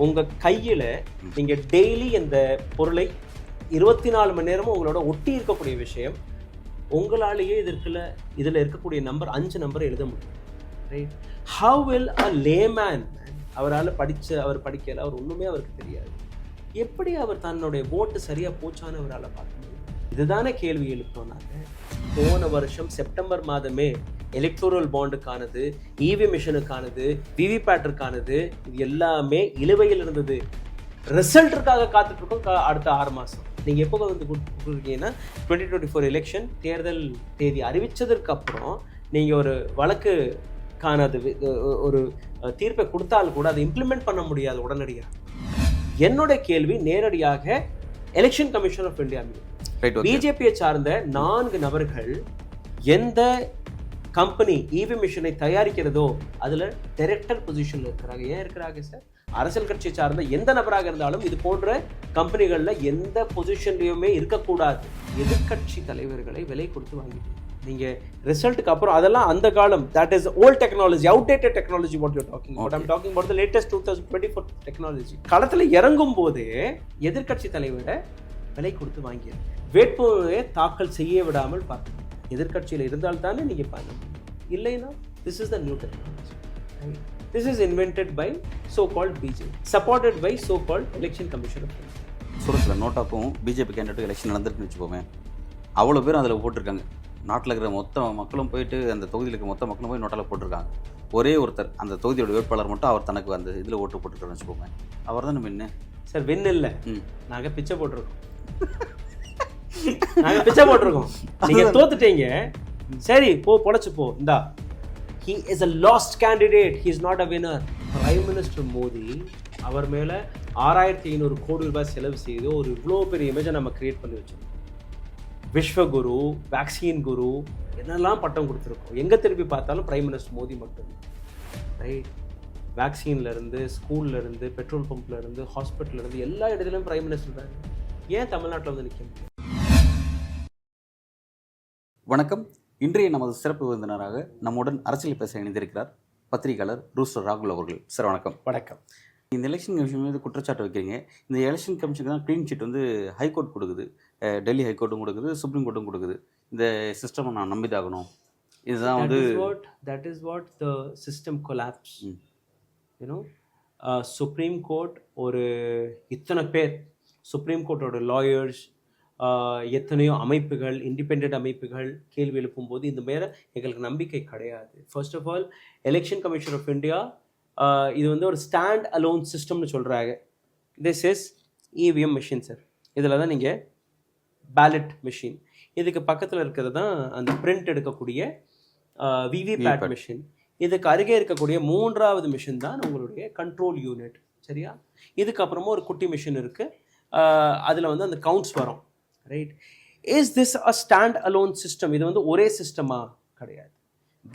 உங்கள் கையில் நீங்கள் டெய்லி இந்த பொருளை 24 மணி நேரமும் உங்களோட ஒட்டி இருக்கக்கூடிய விஷயம், உங்களாலேயே இதில் இருக்கக்கூடிய நம்பர் 5 நம்பரை எழுத முடியும். Right? How will a layman, அவர் படிக்கல, அவர் ஒன்றுமே அவருக்கு தெரியாது, எப்படி அவர் தன்னுடைய ஓட்டு சரியாக போச்சான்னு அவரால் பார்க்க முடியும்? இதுதானே கேள்வி எழுப்போம் நாங்கள். போன வருஷம் செப்டம்பர் மாதமே எலக்ட்ரோரல் பாண்டுக்கானது, இவி மிஷனுக்கானது, விவிபேட்டிற்கானது, இது எல்லாமே இழுவையில் இருந்தது. ரிசல்ட்டுக்காக காத்துட்டு இருக்கோம் அடுத்த 6 மாதம். நீங்கள் எப்போ வந்து கொடுக்குறீங்கன்னா 2024 எலெக்ஷன் தேர்தல் தேதி அறிவித்ததற்கு அப்புறம் நீங்கள் ஒரு வழக்கு காணாது ஒரு தீர்ப்பை கொடுத்தால் கூட அதை இம்ப்ளிமெண்ட் பண்ண முடியாது உடனடியாக. என்னோட கேள்வி நேரடியாக எலெக்ஷன் கமிஷன் ஆஃப் இந்தியா மீது, பிஜேபியை சார்ந்த 4 நபர்கள் எந்த கம்பெனி இவி மிஷினை தயாரிக்கிறதோ அதில் டைரக்டர் பொசிஷனில் இருக்கிறாங்க. ஏன் இருக்கிறாங்க சார்? அரசியல் கட்சியை சார்ந்த எந்த நபராக இருந்தாலும் இது போன்ற கம்பெனிகளில் எந்த பொசிஷன்லையுமே இருக்கக்கூடாது. எதிர்கட்சி தலைவர்களை விலை கொடுத்து வாங்கிட்டு நீங்கள் ரிசல்ட்டுக்கு அப்புறம் அதெல்லாம் அந்த காலம், that is old technology, outdated technology. What you talking about? I'm talking about the latest 2024 technology. களத்தில் இறங்கும் போதே எதிர்கட்சி தலைவரை விலை கொடுத்து வாங்கியது. வேட்புமனுவை தாக்கல் செய்ய விடாமல் பார்க்கணும். எதிர்கட்சியில் இருந்தால் தானே நீங்கள் பண்ணணும், இல்லைன்னா this is the new technology. This is invented by so called BJP, supported by so called election commission of India. சூரத்தில் நோட்டாக்கும் பிஜேபி கேண்டிடேட் எலெக்ஷன் நடந்துருக்குன்னு வச்சுக்கோமே, அவ்வளோ பேரும் அதில் போட்டிருக்காங்க. நாட்டில் இருக்கிற மொத்த மக்களும் போயிட்டு, அந்த தொகுதியில் இருக்கிற மொத்த மக்களும் போய் நோட்டால் போட்டிருக்காங்க. ஒரே ஒருத்தர் அந்த தொகுதியோட வேட்பாளர் மட்டும் அவர் தனக்கு அந்த இதில் ஓட்டு போட்டுருக்காருன்னு வச்சுக்கோங்க, அவர் தான் வின்னு. சார் வின் இல்லை, நாங்கள் பிச்சை போட்டிருக்கோம். நாங்கள் பிச்சை போட்டிருக்கோம். நீங்கள் தோத்துட்டீங்க, சரி போ பொழைச்சு போ. இந்தா, he is a lost candidate, he is not a winner. Prime Minister Modi அவர் மேலே 6500 கோடி ரூபாய் செலவு செய்து ஒரு இவ்வளோ பெரிய இமேஜை நம்ம கிரியேட் பண்ணி வச்சோம். விஸ்வகுரு, வேக்சின் குரு, என்னெல்லாம் பட்டம் கொடுத்துருக்கோம். எங்கே திருப்பி பார்த்தாலும் பிரைம் மினிஸ்டர் மோடி மட்டும். ரைட்? வேக்சின்லேருந்து, ஸ்கூல்லேருந்து, பெட்ரோல் பம்ப்லேருந்து, ஹாஸ்பிட்டல்லேருந்து எல்லா இடத்துலையும் பிரைம் மினிஸ்டர் தான். ஏன் தமிழ்நாட்டில் வந்து நிற்க முடியும்? வணக்கம். இன்றைய நமது சிறப்பு விருந்தினராக நம்முடன் அரசியல் பேச இணைந்திருக்கிறார் பத்திரிகையாளர் ரூஸ்டர் ராகுல் அவர்கள். சார் வணக்கம். வணக்கம். இந்த எலெக்ஷன் கமிஷன் மீது குற்றச்சாட்டு வைக்கிறீங்க. இந்த எலெக்ஷன் கமிஷனுக்கு தான் க்ளீன் சீட் வந்து ஹைகோர்ட் கொடுக்குது, டெல்லி ஹைகோர்ட்டும் கொடுக்குது, சுப்ரீம் கோர்ட்டும் கொடுக்குது. இந்த சிஸ்டம் நான் நம்பிதாகணும். இதுதான் வந்து that is what the system collapse. You know, supreme court ஒரு இத்தனை பேர், சுப்ரீம் கோர்ட்டோட லாயர்ஸ், எத்தனையோ அமைப்புகள், இண்டிபெண்ட் அமைப்புகள் கேள்வி எழுப்பும்போது இந்த மேலே எங்களுக்கு நம்பிக்கை கிடையாது. First of all, election commission of India இது வந்து ஒரு ஸ்டாண்ட் அலோன் சிஸ்டம்னு சொல்கிறாங்க. This is EVM machine sir. இதில் தான் நீங்கள் பேலட் மிஷின், இதுக்கு பக்கத்தில் இருக்கிறது தான் அந்த பிரிண்ட் எடுக்கக்கூடிய விவிபேட் மிஷின், இதுக்கு அருகே இருக்கக்கூடிய 3வது மிஷின் தான் உங்களுடைய கண்ட்ரோல் யூனிட். சரியா? இதுக்கப்புறமா ஒரு குட்டி மிஷின் இருக்குது, அதில் வந்து அந்த கவுண்ட்ஸ் வரும். Right? Is this a stand alone system? இது வந்து ஒரே சிஸ்டமா? கிடையாது.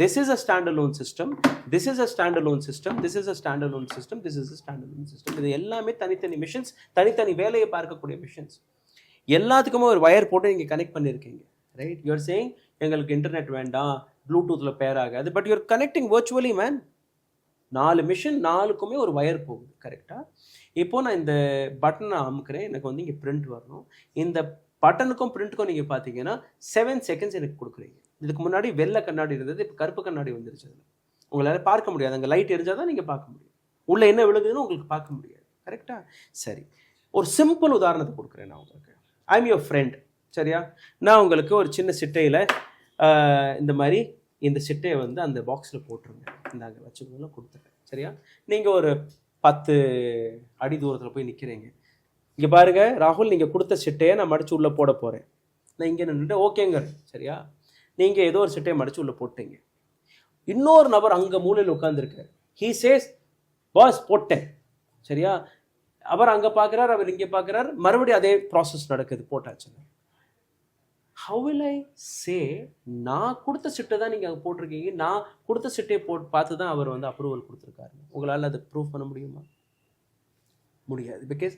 This is a standalone system, this is a standalone system, this is a standalone system, this is a standalone system. இது எல்லாமே தனித்தனி மிஷின்ஸ், தனித்தனி வேலையை பார்க்கக்கூடிய மிஷின்ஸ். எல்லாத்துக்குமே ஒரு வயர் போட்டு நீங்கள் கனெக்ட் பண்ணியிருக்கீங்க. ரைட்? யூஆர் சேயிங் எங்களுக்கு இன்டர்நெட் வேண்டாம், ப்ளூடூத்தில் பேர் ஆகாது, but you're connecting virtually man. 4 machine, 4க்குமே ஒரு வயர் போகுது. கரெக்டாக? இப்போது நான் இந்த பட்டனை அமுக்கிறேன், எனக்கு வந்து இங்கே பிரிண்ட் வரணும். இந்த பட்டனுக்கும் பிரிண்ட்டுக்கும் நீங்கள் பார்த்தீங்கன்னா 7 செகண்ட்ஸ் எனக்கு கொடுக்குறீங்க. இதுக்கு முன்னாடி வெள்ளை கண்ணாடி இருந்தது, இப்போ கருப்பு கண்ணாடி வந்துருச்சு. அதில் உங்களால் பார்க்க முடியாது, அங்கே லைட் எரிஞ்சால் தான் நீங்கள் பார்க்க முடியும், உள்ளே என்ன விழுகுதுன்னு உங்களுக்கு பார்க்க முடியாது. கரெக்டாக? சரி, ஒரு சிம்பிள் உதாரணத்தை கொடுக்குறேன் நான் உங்களுக்கு. I am your friend. சரியா? நான் உங்களுக்கு ஒரு சின்ன சிட்டையில் இந்த மாதிரி இந்த சிட்டையை வந்து அந்த பாக்ஸில் போட்டுருங்க, இந்தாங்க வச்சுக்கோங்க, கொடுத்துருக்கேன். சரியா? நீங்கள் ஒரு 10 அடி தூரத்தில் போய் நிற்கிறீங்க. இங்கே பாருங்க ராகுல், நீங்கள் கொடுத்த சிட்டையை நான் மடித்து உள்ளே போட போகிறேன். நான் இங்கே நின்றுட்டு ஓகேங்க. சரியா? நீங்கள் ஏதோ ஒரு சிட்டையை மடித்து உள்ளே போட்டீங்க. இன்னொரு நபர் அங்கே மூலையில் உட்காந்துருக்கார். ஹீ சேஸ் பாஸ் போட்டேன். சரியா? அவர் அங்கே பார்க்குறார், அவர் இங்கே பார்க்குறார், மறுபடியும் அதே ப்ராசஸ் நடக்குது, போட்டாச்சுங்க. ஹவ் வில் ஐ சே நான் கொடுத்த சிட்டை தான் நீங்கள் அங்கே போட்டிருக்கீங்க, நான் கொடுத்த சிட்டையை பார்த்து தான் அவர் வந்து அப்ரூவல் கொடுத்துருக்காரு. உங்களால் அதை ப்ரூவ் பண்ண முடியுமா? முடியாது. பிகாஸ்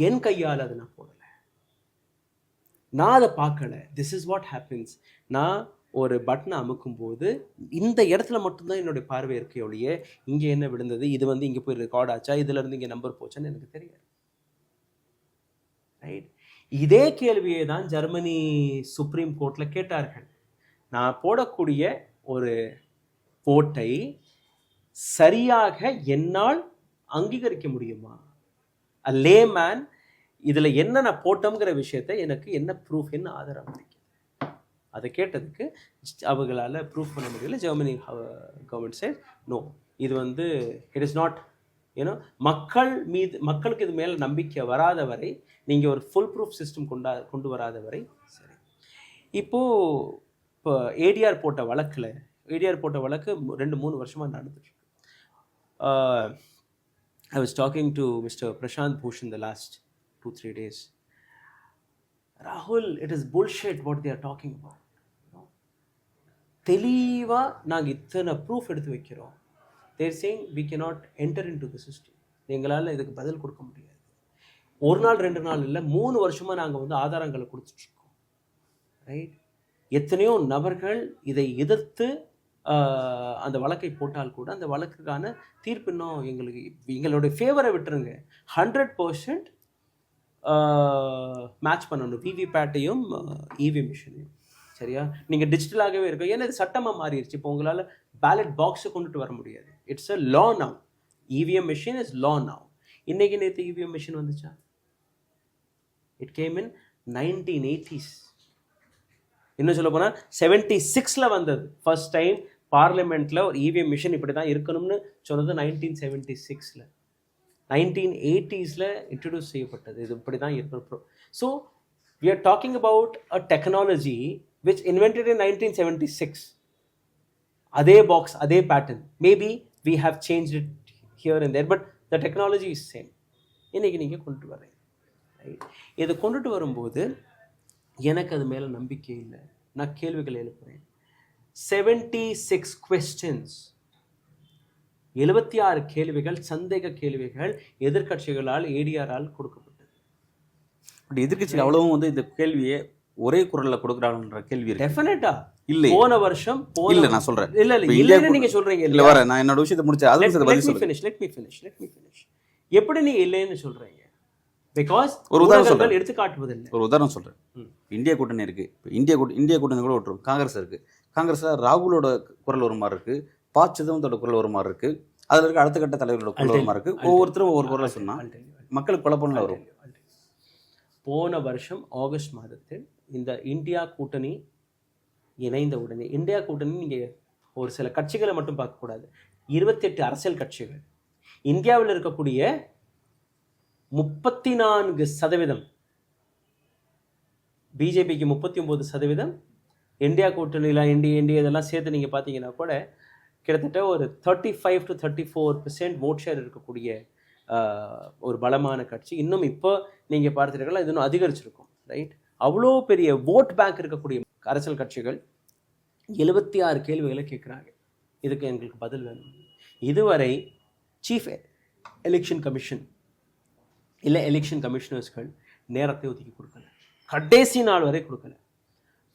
என் கையால் அதை நான் போடலை, நான் அதை பார்க்கல. This is what happens. நான் ஒரு பட்டனை அமுக்கும்போது இந்த இடத்துல மட்டும்தான் என்னுடைய பார்வை இருக்கே ஒழிய இங்கே என்ன விழுந்தது, இது வந்து இங்கே போய் ரெக்கார்ட் ஆச்சா, இதுலேருந்து இங்கே நம்பர் போச்சான்னு எனக்கு தெரியாது. ரைட். இதே கேள்வியை தான் ஜெர்மனி சுப்ரீம் கோர்ட்டில் கேட்டார்கள். நான் போடக்கூடிய ஒரு ஓட்டை சரியாக என்னால் அங்கீகரிக்க முடியுமா? அ லேமேன் இதில் என்ன நான் போட்டோங்கிற விஷயத்தை எனக்கு என்ன ப்ரூஃப், என்ன ஆதாரம் கிடைக்கும்? அதை கேட்டதுக்கு அவங்களால ப்ரூஃப் பண்ண முடியல. ஜெர்மனி கவர்மெண்ட் சைட் நோ, இது வந்து இட் இஸ் நாட் ஏன்னா மக்களுக்கு இது மேலே நம்பிக்கை வராத வரை, நீங்கள் ஒரு ஃபுல் ப்ரூஃப் சிஸ்டம் கொண்டு வராத வரை சரி. இப்போ ஏடிஆர் போட்ட வழக்கு 2-3 வருஷமாக நடந்துட்டு. I was talking to Mr. Prashant Bhushan the last 2-3 days. Rahul, it is bullshit what they are talking about. தெளிவாக நாங்கள் இத்தனை ப்ரூஃப் எடுத்து வைக்கிறோம். They're saying we cannot enter into the system. எங்களால் இதுக்கு பதில் கொடுக்க முடியாது. 1 நாள் 2 நாள் இல்லை, 3 வருஷமாக நாங்கள் வந்து ஆதாரங்களை கொடுத்துட்ருக்கோம். ரைட். எத்தனையோ நபர்கள் இதை எதிர்த்து அந்த வழக்கை போட்டால் கூட அந்த வழக்குக்கான தீர்ப்பு இன்னும் எங்களுடைய ஃபேவரை விட்டுருங்க. 100% மேட்ச் பண்ணணும் விவிபேட்டையும் இவி மிஷினையும். சரியா? நீங்கள் டிஜிட்டலாகவே இருக்கும். ஏன்னா இது சட்டமாக மாறிடுச்சு. இப்போ உங்களால் பேலட் பாக்ஸை கொண்டுட்டு வர முடியாது. It's a law now. EVM machine is law now. இன்னைக்கு நேற்று இவிஎம் மிஷின் வந்துச்சா? It came in 1980s. இன்னும் சொல்ல போனால் 76ல் வந்தது. ஃபர்ஸ்ட் டைம் பார்லிமெண்ட்டில் ஒரு இவிஎம் மிஷின் இப்படி தான் இருக்கணும்னு சொன்னது 1976ல். 1980ஸ்ல இன்ட்ரடியூஸ் செய்யப்பட்டது. இது இப்படி தான் இருக்கணும். So we are talking about a technology which invented in 1976. அதே பாக்ஸ், அதே pattern. Maybe we have changed it here and there, but the technology is same. இன்னைக்கு நீங்கள் கொண்டு வரேன். ரைட். இதை கொண்டுட்டு வரும்போது எனக்கு அது மேலே நம்பிக்கை இல்லை. நான் கேள்விகள் எழுப்புறேன். 76 questions, 76 கேள்விகள், சந்தேக கேள்விகள் எதிர்கட்சிகளால் ஏடிஆரால் கொடுக்கப்பட்டது. எதிர்கட்சிகள் அவ்வளவும் வந்து இந்த கேள்வியை ஒரே குரலில் கொடுக்குறாங்கன்ற கேள்வி இருக்கு. டெஃபினட்டா இல்லை, போன வருஷம் இல்ல நான் சொல்றேன். இல்ல நீங்க சொல்றீங்க. இல்ல வர நான் என்னோட விஷயத்தை முடிச்சேன். அதுக்கு பதில் சொல்லுங்க. let me finish. எப்படி நீங்க இல்லைன்னு சொல்றீங்க? பிகாஸ் ஒரு உதாரணம் சொல்றேன், எடுத்து காட்டுவதில்லை. ஒரு உதாரணம் சொல்றேன். இந்தியா கூட்டணி இருக்கு. இந்தியா கூட்டணி கூட விட்டுரும். காங்கிரஸ் இருக்கு. காங்கிரஸ்ல ராகுலோட குரல் ஒரு மாதிரி இருக்கு, ப. சிதம்பரத்தோட குரல் ஒரு மாதிரி இருக்கு, அதுல இருக்க அடுத்த கட்ட தலைவர்களோட குரல் ஒரு மாதிரி இருக்கு. ஒவ்வொருத்தரும் ஒவ்வொரு குரலை சொன்னா மக்களுக்கு குழப்பம்ல வரும். போன வருஷம் ஆகஸ்ட் மாதத்தில் இந்த இந்தியா கூட்டணி இணைந்த உடனே, இந்தியா கூட்டணி நீங்கள் ஒரு சில கட்சிகளை மட்டும் பார்க்கக்கூடாது, 28 அரசியல் கட்சிகள், இந்தியாவில் இருக்கக்கூடிய 34%, பிஜேபிக்கு 39%, இந்தியா கூட்டணியில் இந்தியா இதெல்லாம் சேர்த்து நீங்கள் பார்த்தீங்கன்னா கூட கிட்டத்தட்ட ஒரு 35 to 34% ஓட் ஷேர் இருக்கக்கூடிய ஒரு பலமான கட்சி. இன்னும் இப்போ நீங்கள் பார்த்துருக்கலாம், இது இன்னும் அதிகரிச்சிருக்கும். ரைட். அவ்வளோ பெரிய ஓட் பேங்க் இருக்கக்கூடிய அரசியல் கட்சிகள் 76 கேள்விகளை கேட்குறாங்க. இதுக்கு எங்களுக்கு பதில் வேணும். இதுவரை சீஃப் எலெக்ஷன் கமிஷன் இல்லை எலெக்ஷன் கமிஷனர்ஸ்கள் நேரத்தை ஒதுக்கி கொடுக்கல. கடைசி நாள் வரை கொடுக்கல.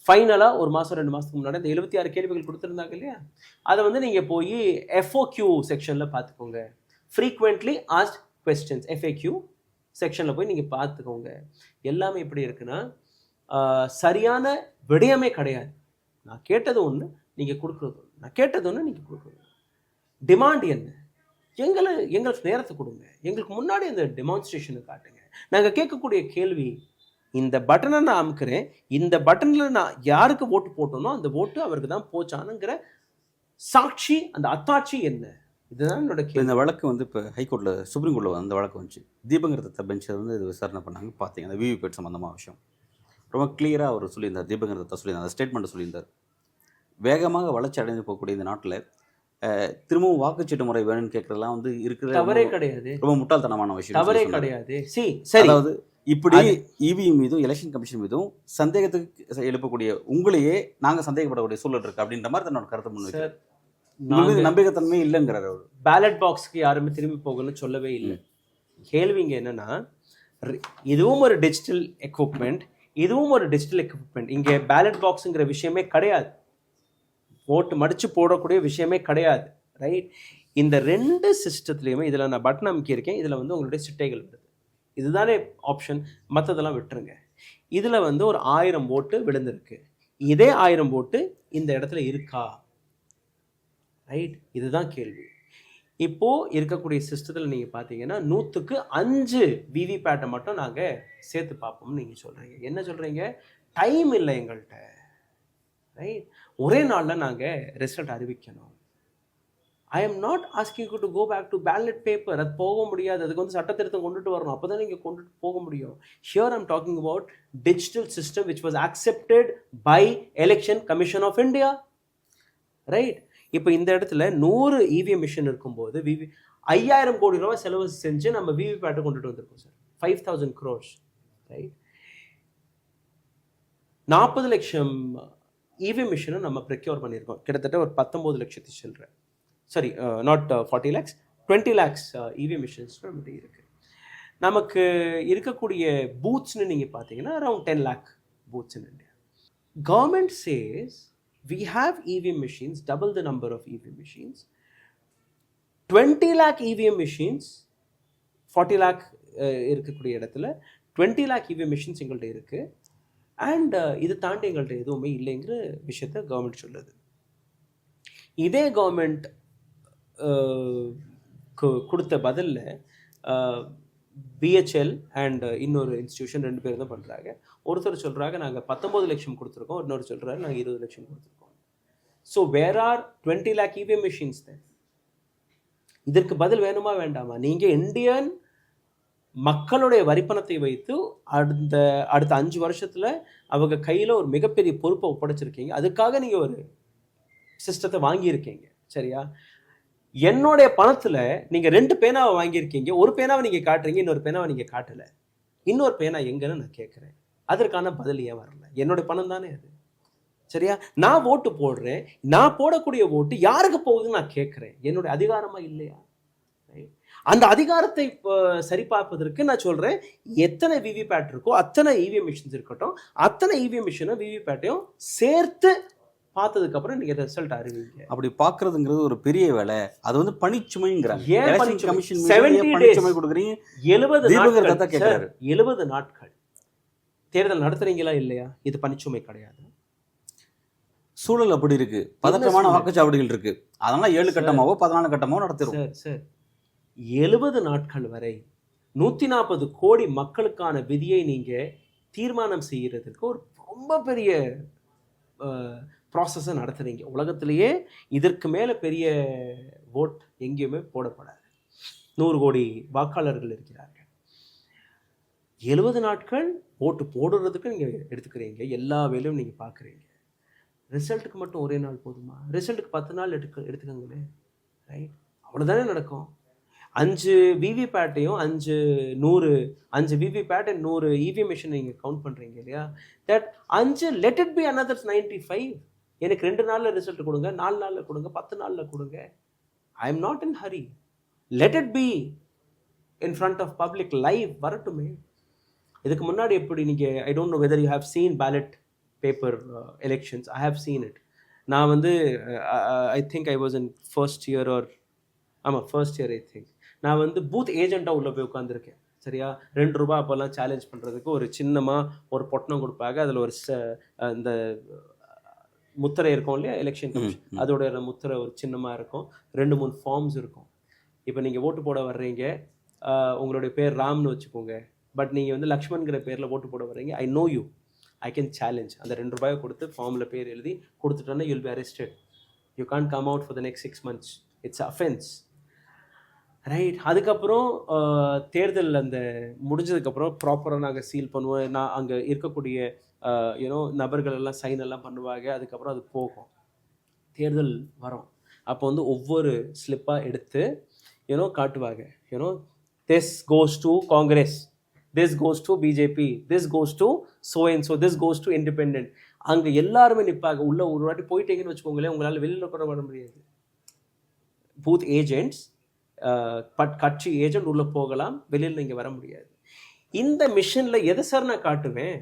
ஃபைனலாக ஒரு மாதம் 2 மாதத்துக்கு முன்னாடி இந்த 76 கேள்விகள் கொடுத்துருந்தாங்க இல்லையா, அதை வந்து நீங்கள் போய் FOQ செக்ஷனில் பார்த்துக்கோங்க. ஃப்ரீக்வெண்ட்லி ஆஸ்க்ட் கொஸ்டின்ஸ் FAQ செக்ஷனில் போய் நீங்கள் பார்த்துக்கோங்க. எல்லாமே எப்படி இருக்குன்னா சரியான விடயமே கிடையாது. நான் கேட்டது ஒன்று, நீங்கள் கொடுக்குறது ஒன்று. நான் கேட்டது ஒன்று, நீங்கள் கொடுக்குறது ஒன்று. டிமாண்ட் என்ன? எங்களுக்கு நேரத்தை கொடுங்க. எங்களுக்கு முன்னாடி அந்த டெமான்ஸ்ட்ரேஷனை காட்டுங்க. நாங்கள் கேட்கக்கூடிய கேள்வி, இந்த பட்டனை நான் அமுக்கிறேன், இந்த பட்டனில் நான் யாருக்கு ஓட்டு போட்டோனோ அந்த ஓட்டு அவருக்கு தான் போச்சானுங்கிற சாட்சி, அந்த அத்தாட்சி என்ன? இதுதான் என்னோட கேள்வி. இந்த வழக்கு வந்து இப்போ ஹைகோர்ட்டில் சுப்ரீம் கோர்ட்டில் அந்த வழக்கு வந்துச்சு. தீபங்கரத்தை பெஞ்சில் வந்து இது விசாரணை பண்ணாங்க. பார்த்தீங்க அந்த விவிபேட் சம்மந்தமான விஷயம் ரொம்ப கிளியராக அவர் சொல்லியிருந்தார். தீபங்கரத்தை சொல்லியிருந்தார், அந்த ஸ்டேட்மெண்ட்டை சொல்லியிருந்தார். வேகமாக வளர்ச்சி அடைந்து போகக்கூடிய இந்த நாட்டில் திரும்பவும் வாக்குச்சீட்டு முறை வேணும்னு கேட்கறதுலாம் வந்து இருக்கிற தவறே கிடையாது. ரொம்ப முட்டாள்தனமான விஷயம். தவறே கிடையாது. அதாவது இப்படி இவிஎம் மீதும் எலெக்ஷன் கமிஷன் மீதும் சந்தேகத்துக்கு எழுப்பக்கூடிய உங்களையே நாங்கள் சந்தேகப்படக்கூடிய சூழல் இருக்கு அப்படின்ற மாதிரி தன்னோட கருத்தை முன்வைக்க நம்பிக்கைத்தன்மை இல்லைங்கிறார் அவர். பேலட் பாக்ஸ்க்கு யாருமே திரும்பி போகணும்னு சொல்லவே இல்லை. கேள்விங்க என்னன்னா, இதுவும் ஒரு டிஜிட்டல் எக்யூப்மெண்ட், இதுவும் ஒரு டிஜிட்டல் எக்யூப்மெண்ட். இங்கே பேலட் பாக்ஸுங்கிற விஷயமே கிடையாது. ஓட்டு மடித்து போடக்கூடிய விஷயமே கிடையாது, ரைட்? இந்த 2 சிஸ்டத்துலேயுமே இதில் நான் பட்டன் அமுக்கியிருக்கேன், இதில் வந்து உங்களுடைய சிட்டைகள் வருது. இதுதானே ஆப்ஷன், மற்றதெல்லாம் விட்டுருங்க. இதில் வந்து ஒரு 1000 ஓட்டு விழுந்திருக்கு. இதே 1000 ஓட்டு இந்த இடத்துல இருக்கா, ரைட்? இதுதான் கேள்வி. இப்போது இருக்கக்கூடிய சிஸ்டத்தில் நீங்கள் பார்த்தீங்கன்னா 100க்கு 5 விவிபேட்டை மட்டும் நாங்கள் சேர்த்து பார்ப்போம்னு நீங்கள் சொல்கிறீங்க. என்ன சொல்கிறீங்க? டைம் இல்லை எங்கள்கிட்ட, ரைட்? ஒரே நாளில் நாங்கள் ரிசல்ட் அறிவிக்கணும். I am not asking you to go back to ballot paper. அது போக முடியாது, அதுக்கு வந்து சட்டத்திருத்தம் கொண்டுட்டு வரணும், அப்போ தான் நீங்கள் கொண்டுட்டு போக முடியும். Here I'm talking about digital system which was accepted by election commission of India, right? இப்போ இந்த இடத்துல 100 இவிஎம் மிஷின் இருக்கும்போது 5000 கோடி ரூபாய் செலவு செஞ்சு நம்ம விவிபேட்டை கொண்டுட்டு வந்திருக்கோம் சார், 5000 crores, ரைட்? 40 லட்சம் இவிஎம் மிஷினும் நம்ம ப்ரெக்யூர் பண்ணியிருக்கோம், கிட்டத்தட்ட ஒரு 19 லட்சத்தி சில்லற, sorry not 40 lakhs, 20 lakhs EVM machines நம்மகிட்ட இருக்கு. நமக்கு இருக்கக்கூடிய பூத்ஸ்னு நீங்கள் பார்த்தீங்கன்னா around 10 lakh booths in India. Government says we have EVM machines, double the number of EVM machines, 20 lakh EVM machines, 40 lakh இருக்கக்கூடிய இடத்துல 20 lakh EVM machines எங்கள்கிட்ட இருக்குது. அண்ட் இது தாண்டி எங்கள்கிட்ட எதுவுமே இல்லைங்கிற விஷயத்த கவர்மெண்ட் சொல்லுது. இதே கவர்மெண்ட் கொடுத்த பதிலில் பிஹெச்எல் அண்ட் இன்னொரு இன்ஸ்டியூஷன் 2 பேர் தான் பண்ணுறாங்க. ஒருத்தர் சொல்கிறாங்க நாங்கள் 19 லட்சம் கொடுத்துருக்கோம், இன்னொரு சொல்கிறாரு நாங்கள் 20 லட்சம் கொடுத்துருக்கோம். So where are 20 lakh EVM machines then? இதற்கு பதில் வேணுமா வேண்டாமா? நீங்கள் இந்தியன் மக்களுடைய வரிப்பணத்தை வைத்து அடுத்த 5 வருஷத்தில் அவங்க கையில் ஒரு மிகப்பெரிய பொறுப்பை ஒப்படைச்சிருக்கீங்க. அதுக்காக நீங்கள் ஒரு சிஸ்டத்தை வாங்கியிருக்கீங்க, சரியா? என்னுடைய பணத்தில் நீங்கள் 2 பேனாவை வாங்கியிருக்கீங்க, ஒரு பேனாவை நீங்கள் காட்டுறீங்க, இன்னொரு பேனாவை நீங்கள் காட்டலை. இன்னொரு பேனா எங்கன்னு நான் கேட்குறேன். அதற்கான பதில் ஏன் வரல? என்னுடைய பணம் தானே அது, சரியா? நான் ஓட்டு போடுறேன், நான் போடக்கூடிய ஓட்டு யாருக்கு போகுதுன்னு நான் கேட்குறேன். என்னுடைய அதிகாரமா இல்லையா? அந்த அதிகாரத்தை சரிபார்ப்பதற்கு நான் சொல்கிறேன், எத்தனை விவிபேட் இருக்கோ அத்தனை இவிஎம் மிஷின்ஸ் இருக்கட்டும், அத்தனை இவிஎம் மிஷினும் விவிபேட்டையும் சேர்த்து பார்த்ததுக்கப்புறம் நீங்கள் ரிசல்ட் அறிவிங்க. அப்படி பார்க்கறதுங்கிறது ஒரு பெரிய வேலை. அது வந்து பணிச்சுமைங்கிறாங்க. ஏன் கமிஷன் 70 கொடுக்குறீங்க? 70 நாட்கள் தேர்தல் நடத்துறீங்களா இல்லையா? இது பணிச்சுமை கிடையாது. சூழல் அப்படி இருக்கு, பதற்றமான வாக்குச்சாவடிகள் இருக்கு, அதனால 7 கட்டமாவோ 14 கட்டமாவோ நடத்துறோம் சார். 70 நாட்கள் வரை 140 கோடி மக்களுக்கான விதியை நீங்க தீர்மானம் செய்யறதுக்கு ஒரு ரொம்ப பெரிய ப்ராசஸை நடத்துறீங்க. உலகத்திலேயே இதற்கு மேல பெரிய ஓட் எங்கேயுமே போடப்படாது. 100 கோடி வாக்காளர்கள் இருக்கிறார்கள். 70 நாட்கள் ஓட்டு போடுறதுக்கு நீங்க எடுத்துக்கிறீங்க, எல்லா வேலையும் நீங்க பார்க்குறீங்க. ரிசல்ட்டுக்கு மட்டும் ஒரே நாள் போதுமா? ரிசல்ட்டுக்கு 10 நாள் எடுத்துக்கங்களே, ரைட்? அவ்வளோதானே நடக்கும். 5 விவிபேட்டையும் 5 விவிபேட் அண்ட் 100 இவிஎம் மிஷின் நீங்கள் கவுண்ட் பண்ணுறீங்க இல்லையா? That 5 let it B another 95. எனக்கு 2 நாளில் ரிசல்ட் கொடுங்க, 4 நாளில் கொடுங்க, 10 நாளில் கொடுங்க. I am not in hurry. Let it be in front of public live வரட்டுமே. இதுக்கு முன்னாடி எப்படி நீங்கள், I don't know whether you have seen ballot paper elections. I have seen it. நான் வந்து I think I was in first year I think. நான் வந்து booth ஏஜென்ட்டாக உள்ளே போய் உட்காந்துருக்கேன், சரியா? 2 ரூபா அப்போல்லாம் சேலஞ்ச் பண்ணுறதுக்கு ஒரு சின்னமாக ஒரு பொட்டணம் கொடுப்பாங்க, அதில் ஒரு இந்த முத்திரை இருக்கும் இல்லையா, எலெக்ஷன் கமிஷன், அதோட முத்திரை ஒரு சின்னமாக இருக்கும், 2-3 ஃபார்ம்ஸ் இருக்கும். இப்போ நீங்கள் ஓட்டு போட வர்றீங்க, உங்களுடைய பேர் ராம்னு வச்சுக்கோங்க, பட் நீங்கள் வந்து லக்ஷ்மண்கிற பேரில் ஓட்டு போட வர்றீங்க. I know you, I can challenge. அந்த 2 ரூபாயை கொடுத்து ஃபார்மில் பேர் எழுதி கொடுத்துட்டோன்னா you'll be arrested. You can't come out for the next 6 months. It's offence, right? அதுக்கப்புறம் தேர்தல் அந்த முடிஞ்சதுக்கப்புறம் ப்ராப்பராக நாங்கள் சீல் பண்ணுவோம். நான் அங்கே இருக்கக்கூடிய நபர்கள் எல்லாம் சைன் எல்லாம் பண்ணுவாங்க. அதுக்கப்புறம் அது போகும், தேர்தல் வரும். அப்போ வந்து ஒவ்வொரு ஸ்லிப்பாக எடுத்து காட்டுவாங்க. This goes to Congress, this goes to BJP, this goes to so and so, this goes to independent. அங்கே எல்லாருமே நிற்பாங்க. உள்ள ஒரு வாட்டி போயிட்டீங்கன்னு வச்சுக்கோங்களேன், உங்களால் வெளியில் கூட வர முடியாது. பூத் ஏஜென்ட்ஸ், கட்சி ஏஜென்ட் உள்ளே போகலாம், வெளியில் நீங்கள் வர முடியாது. இந்த மிஷினில் எதை சார் நான் காட்டுவேன்?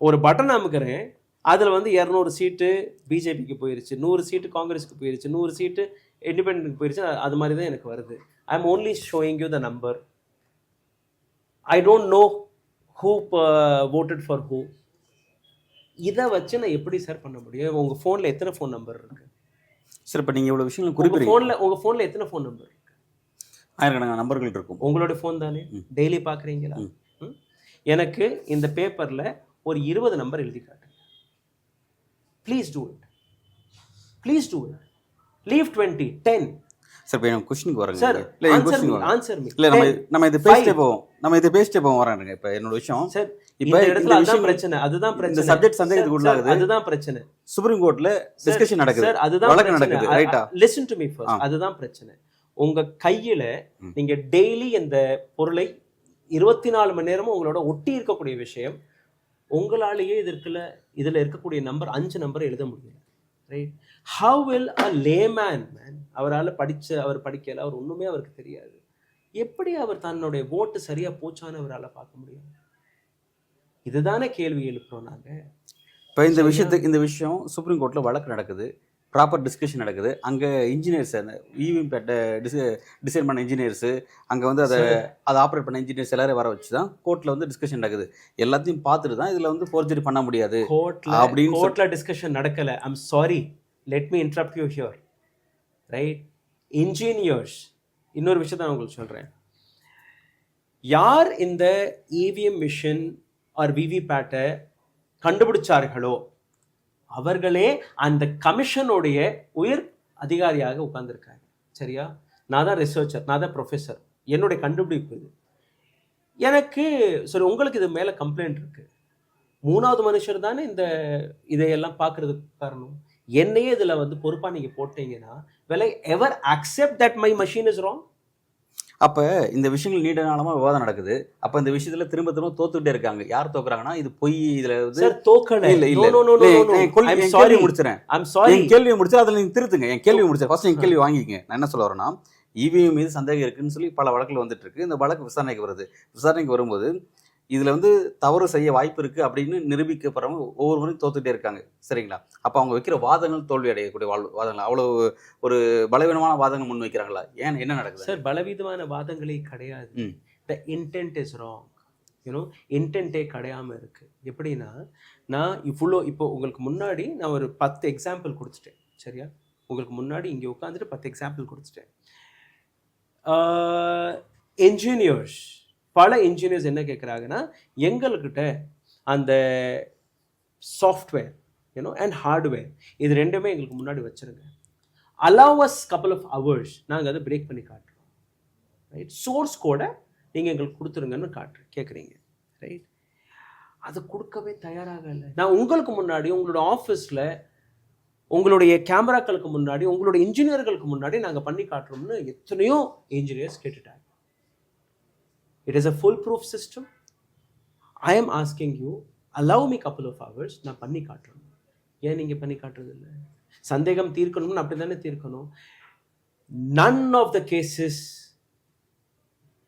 ஒரு பட்டன் அமுக்கிறேன், அதில் வந்து 200 சீட்டு பிஜேபிக்கு போயிருச்சு, 100 சீட்டு காங்கிரஸுக்கு போயிருச்சு, 100 சீட்டு இண்டிபெண்டன்ட்க்கு போயிருச்சு. அது மாதிரி தான் எனக்கு வருது. I am only showing you the number. I don't know who voted for who. இதை வச்சு நான் எப்படி சார் பண்ண முடியும்? உங்கள் ஃபோனில் எத்தனை ஃபோன் நம்பர் இருக்கு? சார் இப்போ நீங்கள் இவ்வளோ விஷயங்கள் உங்கள் குறிப்பிடுறீங்க. ஃபோனில் எத்தனை ஃபோன் நம்பர் இருக்கு? ஆயிரக்கணக்கான நம்பர்கள் இருக்கும். உங்களோட ஃபோன் தானே, டெய்லி பார்க்குறீங்களா? எனக்கு இந்த பேப்பரில் ஒரு 20 நம்பர் எழுதி காட்டுங்க. Please do it, please do it. Leave 20, 10. Sir இப்போ எனக்கு கொஸ்டினுக்கு வரேங்க சார். இல்லை ஆன்சர் மீ. இல்லை நம்ம இதை பேசிட்டே போவோம் வரேங்க. இப்போ என்னோட விஷயம் சார், இப்போ இந்த இடத்துல அதுதான் பிரச்சனை, அதுதான் இந்த பிரச்சனை. சப்ஜெக்ட் சந்தேகத்துக்கு உள்ளாகுது. அதுதான் பிரச்சனை. சுப்ரீம் கோர்ட்ல டிஸ்கஷன் நடக்குது, சார், அதுதான் வழக்கு பிரச்சனை. நடக்குது, ரைட்டா? Listen to me first. அதுதான் பிரச்சனை. உங்க கையில நீங்க டெய்லி இந்த பொருளை 24 மணி நேரமும் உங்களோட ஒட்டி இருக்கக்கூடிய விஷயம். உங்களாலேயே இதுல இருக்கக்கூடிய நம்பர் 5 நம்பர் எழுத முடியும், right? How will a layman man, அவர் படிக்கல, அவர் ஒண்ணுமே அவருக்கு தெரியாது, எப்படி அவர் தன்னுடைய ஓட்டு சரியா போச்சான்னு அவரால் பார்க்க முடியும்? இதுதானே கேள்வி எழுப்புறோம் நாங்க. இப்போ இந்த விஷயம் சுப்ரீம் கோர்ட்ல வழக்கு நடக்குது, ப்ராப்பர் டிஸ்கஷன் நடக்குது. அங்கே இன்ஜினியர்ஸ், இவிஎம் பேட்டை டிசைன் பண்ண இன்ஜினியர்ஸு, அங்கே வந்து அதை ஆப்ரேட் பண்ண இன்ஜினியர்ஸ் எல்லாரும் வர வச்சு தான் கோர்ட்டில் வந்து டிஸ்கஷன் நடக்குது. எல்லாத்தையும் பார்த்துட்டு தான் இதில் வந்து ஃபோர்ஜரி பண்ண முடியாது அப்படின்னு கோர்ட்டில் டிஸ்கஷன் நடக்கலை. I'm sorry, let me interrupt you here, right? Engineers, இன்னொரு விஷயத்தை நான் உங்களுக்கு சொல்கிறேன். யார் இந்த இவிஎம் மிஷின் ஆர் விவிபேட்டை கண்டுபிடிச்சார்களோ அவர்களே அந்த கமிஷனுடைய உயர் அதிகாரியாக உட்கார்ந்துருக்காங்க, சரியா? நான் தான் ரிசர்ச்சர், நான் தான் ப்ரொஃபஸர், என்னுடைய கண்டுபிடிப்பு இது. எனக்கு சரி, உங்களுக்கு இது மேலே கம்ப்ளைண்ட் இருக்கு. 3வது மனுஷர் தானே இதையெல்லாம் பார்க்கறதுக்கு காரணம். என்னையே இதில் வந்து பொறுப்பாக நீங்கள் போட்டீங்கன்னா, will I ever accept that my machine is wrong? அப்போ இந்த விஷயங்கள் நீண்ட நாளமாக விவாதம் நடக்குது. அப்போ இந்த விஷயத்தில் திரும்ப தோத்துக்கிட்டே இருக்காங்க. யார் தோக்குறாங்கன்னா, இது பொய். இதில் வந்து தோக்கலை. கேள்வி முடிச்சிடறேன். என் கேள்வியை முடிச்சு அதில் நீங்கள் திருத்துங்க. என் கேள்வி முடிச்சு ஃபர்ஸ்ட் என் கேள்வி வாங்கிக்கங்க. நான் என்ன சொல்ல வரேன்னா, இவிஎம் மீது சந்தேகம் இருக்குன்னு சொல்லி பல வழக்கில் வந்துட்டு இருக்கு. இந்த வழக்கு விசாரணைக்கு வரும்போது இதில் வந்து தவறு செய்ய வாய்ப்பு இருக்குது அப்படின்னு நிரூபிக்கப்படுறவங்க ஒவ்வொரு முறையும் தோத்துக்கிட்டே இருக்காங்க, சரிங்களா? அப்போ அவங்க வைக்கிற வாதங்கள் தோல்வி அடையக்கூடிய வாதங்கள், அவ்வளோ ஒரு பலவீனமான வாதங்கள் முன் வைக்கிறாங்களா? ஏன், என்ன நடக்குது சார்? பலவீனமான வாதங்களே கிடையாது. The intent is wrong, you know. இன்டென்ட்டே கிடையாமல் இருக்குது. எப்படின்னா, நான் இப்போ உங்களுக்கு முன்னாடி நான் ஒரு 10 எக்ஸாம்பிள் கொடுத்துட்டேன், சரியா? உங்களுக்கு முன்னாடி இங்கே உட்காந்துட்டு 10 எக்ஸாம்பிள் கொடுத்துட்டேன். என்ஜினியர்ஸ், பல இன்ஜினியர்ஸ் என்ன கேட்குறாங்கன்னா, எங்கள்கிட்ட அந்த சாஃப்ட்வேர், யூனோ, அண்ட் ஹார்ட்வேர், இது ரெண்டுமே எங்களுக்கு முன்னாடி வச்சுருங்க. Allow us couple of hours, நாங்கள் அதை பிரேக் பண்ணி காட்டுறோம், ரைட்? சோர்ஸ் கோடை நீங்கள் எங்களுக்கு கொடுத்துருங்கன்னு கேட்குறீங்க, ரைட்? அது கொடுக்கவே தயாராக இல்லை. நான் உங்களுக்கு முன்னாடி உங்களோட ஆஃபீஸில் உங்களுடைய கேமராக்களுக்கு முன்னாடி உங்களுடைய இன்ஜினியர்களுக்கு முன்னாடி நாங்கள் பண்ணி காட்டுறோம்னு எத்தனையோ engineers கேட்டுட்டாங்க. It is a foolproof system. I am asking you, allow me couple of hours, நான் பண்ணி காட்டுறேன். ஏன் நீங்கள் பண்ணி காட்டுறது இல்லை? சந்தேகம் தீர்க்கணும்னு அப்படி தானே தீர்க்கணும். None of the cases,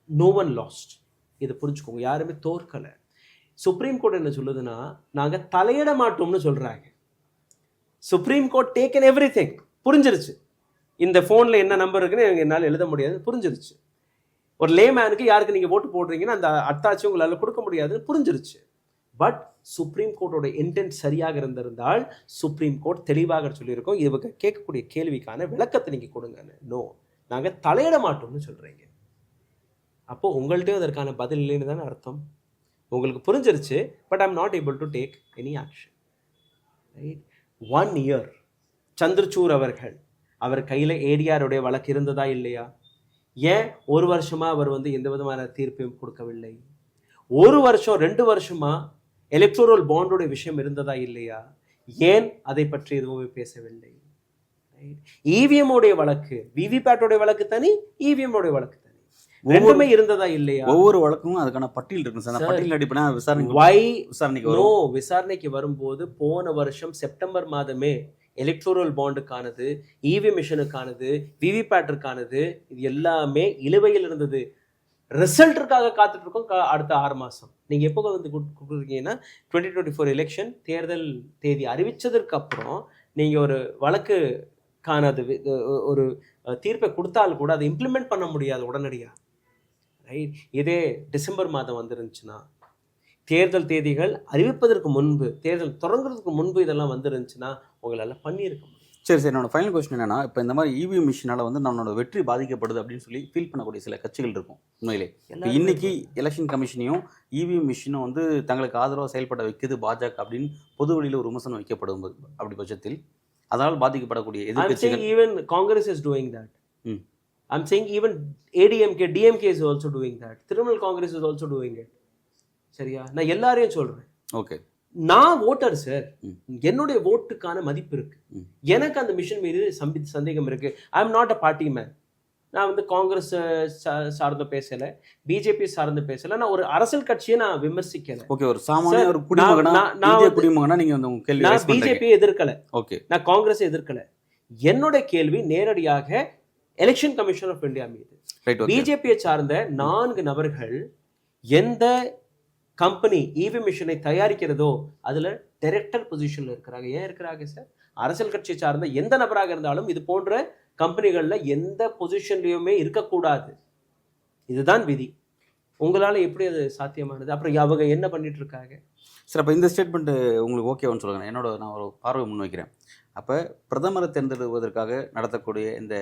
no one lost. இதை புரிஞ்சுக்கோங்க, யாருமே தோற்கலை. சுப்ரீம் கோர்ட் என்ன சொல்லுதுன்னா, நாங்கள் தலையிட மாட்டோம்னு சொல்கிறாங்க. Supreme court taken everything. புரிஞ்சிருச்சு, இந்த ஃபோனில் என்ன நம்பர் இருக்குன்னு என்னால் எழுத முடியாது, புரிஞ்சிருச்சு. ஒரு லேமேனுக்கு யாருக்கு நீங்கள் ஓட்டு போடுறீங்கன்னா அந்த அத்தாட்சி உங்களால் கொடுக்க முடியாதுன்னு புரிஞ்சிருச்சு. பட் சுப்ரீம் கோர்ட்டோட இன்டென்ட் சரியாக இருந்திருந்தால் சுப்ரீம் கோர்ட் தெளிவாக சொல்லியிருக்கோம், இவங்க கேட்கக்கூடிய கேள்விக்கான விளக்கத்தை நீங்கள் கொடுங்கன்னு. நோ, நாங்கள் தலையிட மாட்டோம்னு சொல்கிறீங்க. அப்போது உங்கள்கிட்டயும் அதற்கான பதில் இல்லைன்னு தானே அர்த்தம். உங்களுக்கு புரிஞ்சிருச்சு, but I'm not able to take any action, right? 1 year Chandrachud அவர் கையில் ஏடிஆருடைய வழக்கு இருந்ததா இல்லையா? ஏன் 1 வருஷமா அவர் வந்து எந்த விதமான தீர்ப்பையும் கொடுக்கவில்லை? 1 வருஷம் 2 வருஷமா எலக்ட்ரோரல் பாண்டோட விஷயம் இருந்ததா இல்லையா? ஏன் அதை பற்றி எதுவுமே பேசவில்லை? இவிஎம் உடைய வழக்கு, விவிபேட்டோட வழக்கு தனி, இவிஎம் உடைய வழக்கு தனி, ரெண்டுமே இருந்ததா இல்லையா? ஒவ்வொரு வழக்கும் அதுக்கான பட்டியல் இருக்கு சார். பட்டியல் அடிப்படையில் விசாரணைக்கு வரும்போது போன வருஷம் செப்டம்பர் மாதமே எலக்ட்ரோரல் பாண்டுக்கானது, இவி மிஷனுக்கானது, விவிபேட்டிற்கானது, இது எல்லாமே இழுவையில் இருந்தது. ரிசல்ட்டுக்காக காத்துட்டு இருக்கோம் அடுத்த 6 மாதம். நீங்கள் எப்போ வந்து கொடுக்குறீங்கன்னா 2024 எலெக்ஷன் தேர்தல் தேதி அறிவித்ததற்கு அப்புறம் நீங்கள் ஒரு வழக்குக்கான ஒரு தீர்ப்பை கொடுத்தால் கூட அதை இம்ப்ளிமெண்ட் பண்ண முடியாது உடனடியாக, ரைட்? இதே டிசம்பர் மாதம் வந்துருந்துச்சுன்னா, தேர்தல் தேதிகள் அறிவிப்பதற்கு முன்பு, தேர்தல் தொடங்குறதுக்கு முன்பு இதெல்லாம் வந்துருந்துச்சுன்னா உங்களால் பண்ணியிருக்க முடியும். சரி சரி, என்னோட ஃபைனல் கொஸ்டின் என்னன்னா, இப்போ இந்த மாதிரி இவிஎம் மிஷினால் வந்து நம்மளோட வெற்றி பாதிக்கப்படுது அப்படின்னு சொல்லி ஃபீல் பண்ணக்கூடிய சில கட்சிகள் இருக்கும் உண்மையிலே. இப்போ இன்னைக்கு எலெக்ஷன் கமிஷனையும் இவிஎம் மிஷினும் வந்து தங்களுக்கு ஆதரவாக செயல்பட வைக்குது பாஜக அப்படின்னு பொது வழியில் ஒரு விமர்சனம் வைக்கப்படும் அப்படி பட்சத்தில் அதனால் பாதிக்கப்படக்கூடிய எதிர்க்கட்சிகள். Even Congress is doing that. I'm saying even ADMK, DMK is also doing that. Trinamool Congress is also doing it. சரியா? நான் எல்லாரையும் சொல்றேன். ஓகே, நான் ஓட்டர் சார், என்னுடைய ஓட்டுக்கான மதிப்பு இருக்கு. எனக்கு அந்த மிஷன் மீது சந்தேகம் இருக்கு. ஐ am not a party man. நான் வந்து காங்கிரஸ் சார்ந்து பேசல, பிஜேபி சார்ந்து பேசல, நான் ஒரு அரசியல் கட்சியை நான் விமர்சிக்கல. ஓகே, ஒரு சாமானிய ஒரு குடிமகனா நீங்க அந்த கேள்வி. நான் பிஜேபியை எதிர்க்கல, ஓகே, நான் காங்கிரஸை எதிர்க்கல. என்னோட கேள்வி நேரடியாக எலெக்ஷன் கமிஷன் ஆஃப் இந்தியா மீது. பிஜேபியை சார்ந்த 4 நபர்கள் எந்த கம்பெனி இவி மிஷினை தயாரிக்கிறதோ அதுல டைரக்டர் பொசிஷன்ல இருக்கிறாங்க. ஏன் இருக்கிறாங்க சார்? அரசியல் கட்சியை சார்ந்த எந்த நபராக இருந்தாலும் இது போன்ற கம்பெனிகள்ல எந்த பொசிஷன்லயுமே இருக்கக்கூடாது. இதுதான் விதி. உங்களால எப்படி அது சாத்தியமானது? அப்புறம் அவங்க என்ன பண்ணிட்டு இருக்காங்க? சார், அப்போ இந்த ஸ்டேட்மெண்ட் உங்களுக்கு ஓகேவான்னு சொல்லுங்க. நான் ஒரு பார்வை முன்வைக்கிறேன். அப்போ பிரதமரை தேர்ந்தெடுப்பதற்காக நடத்தக்கூடிய இந்த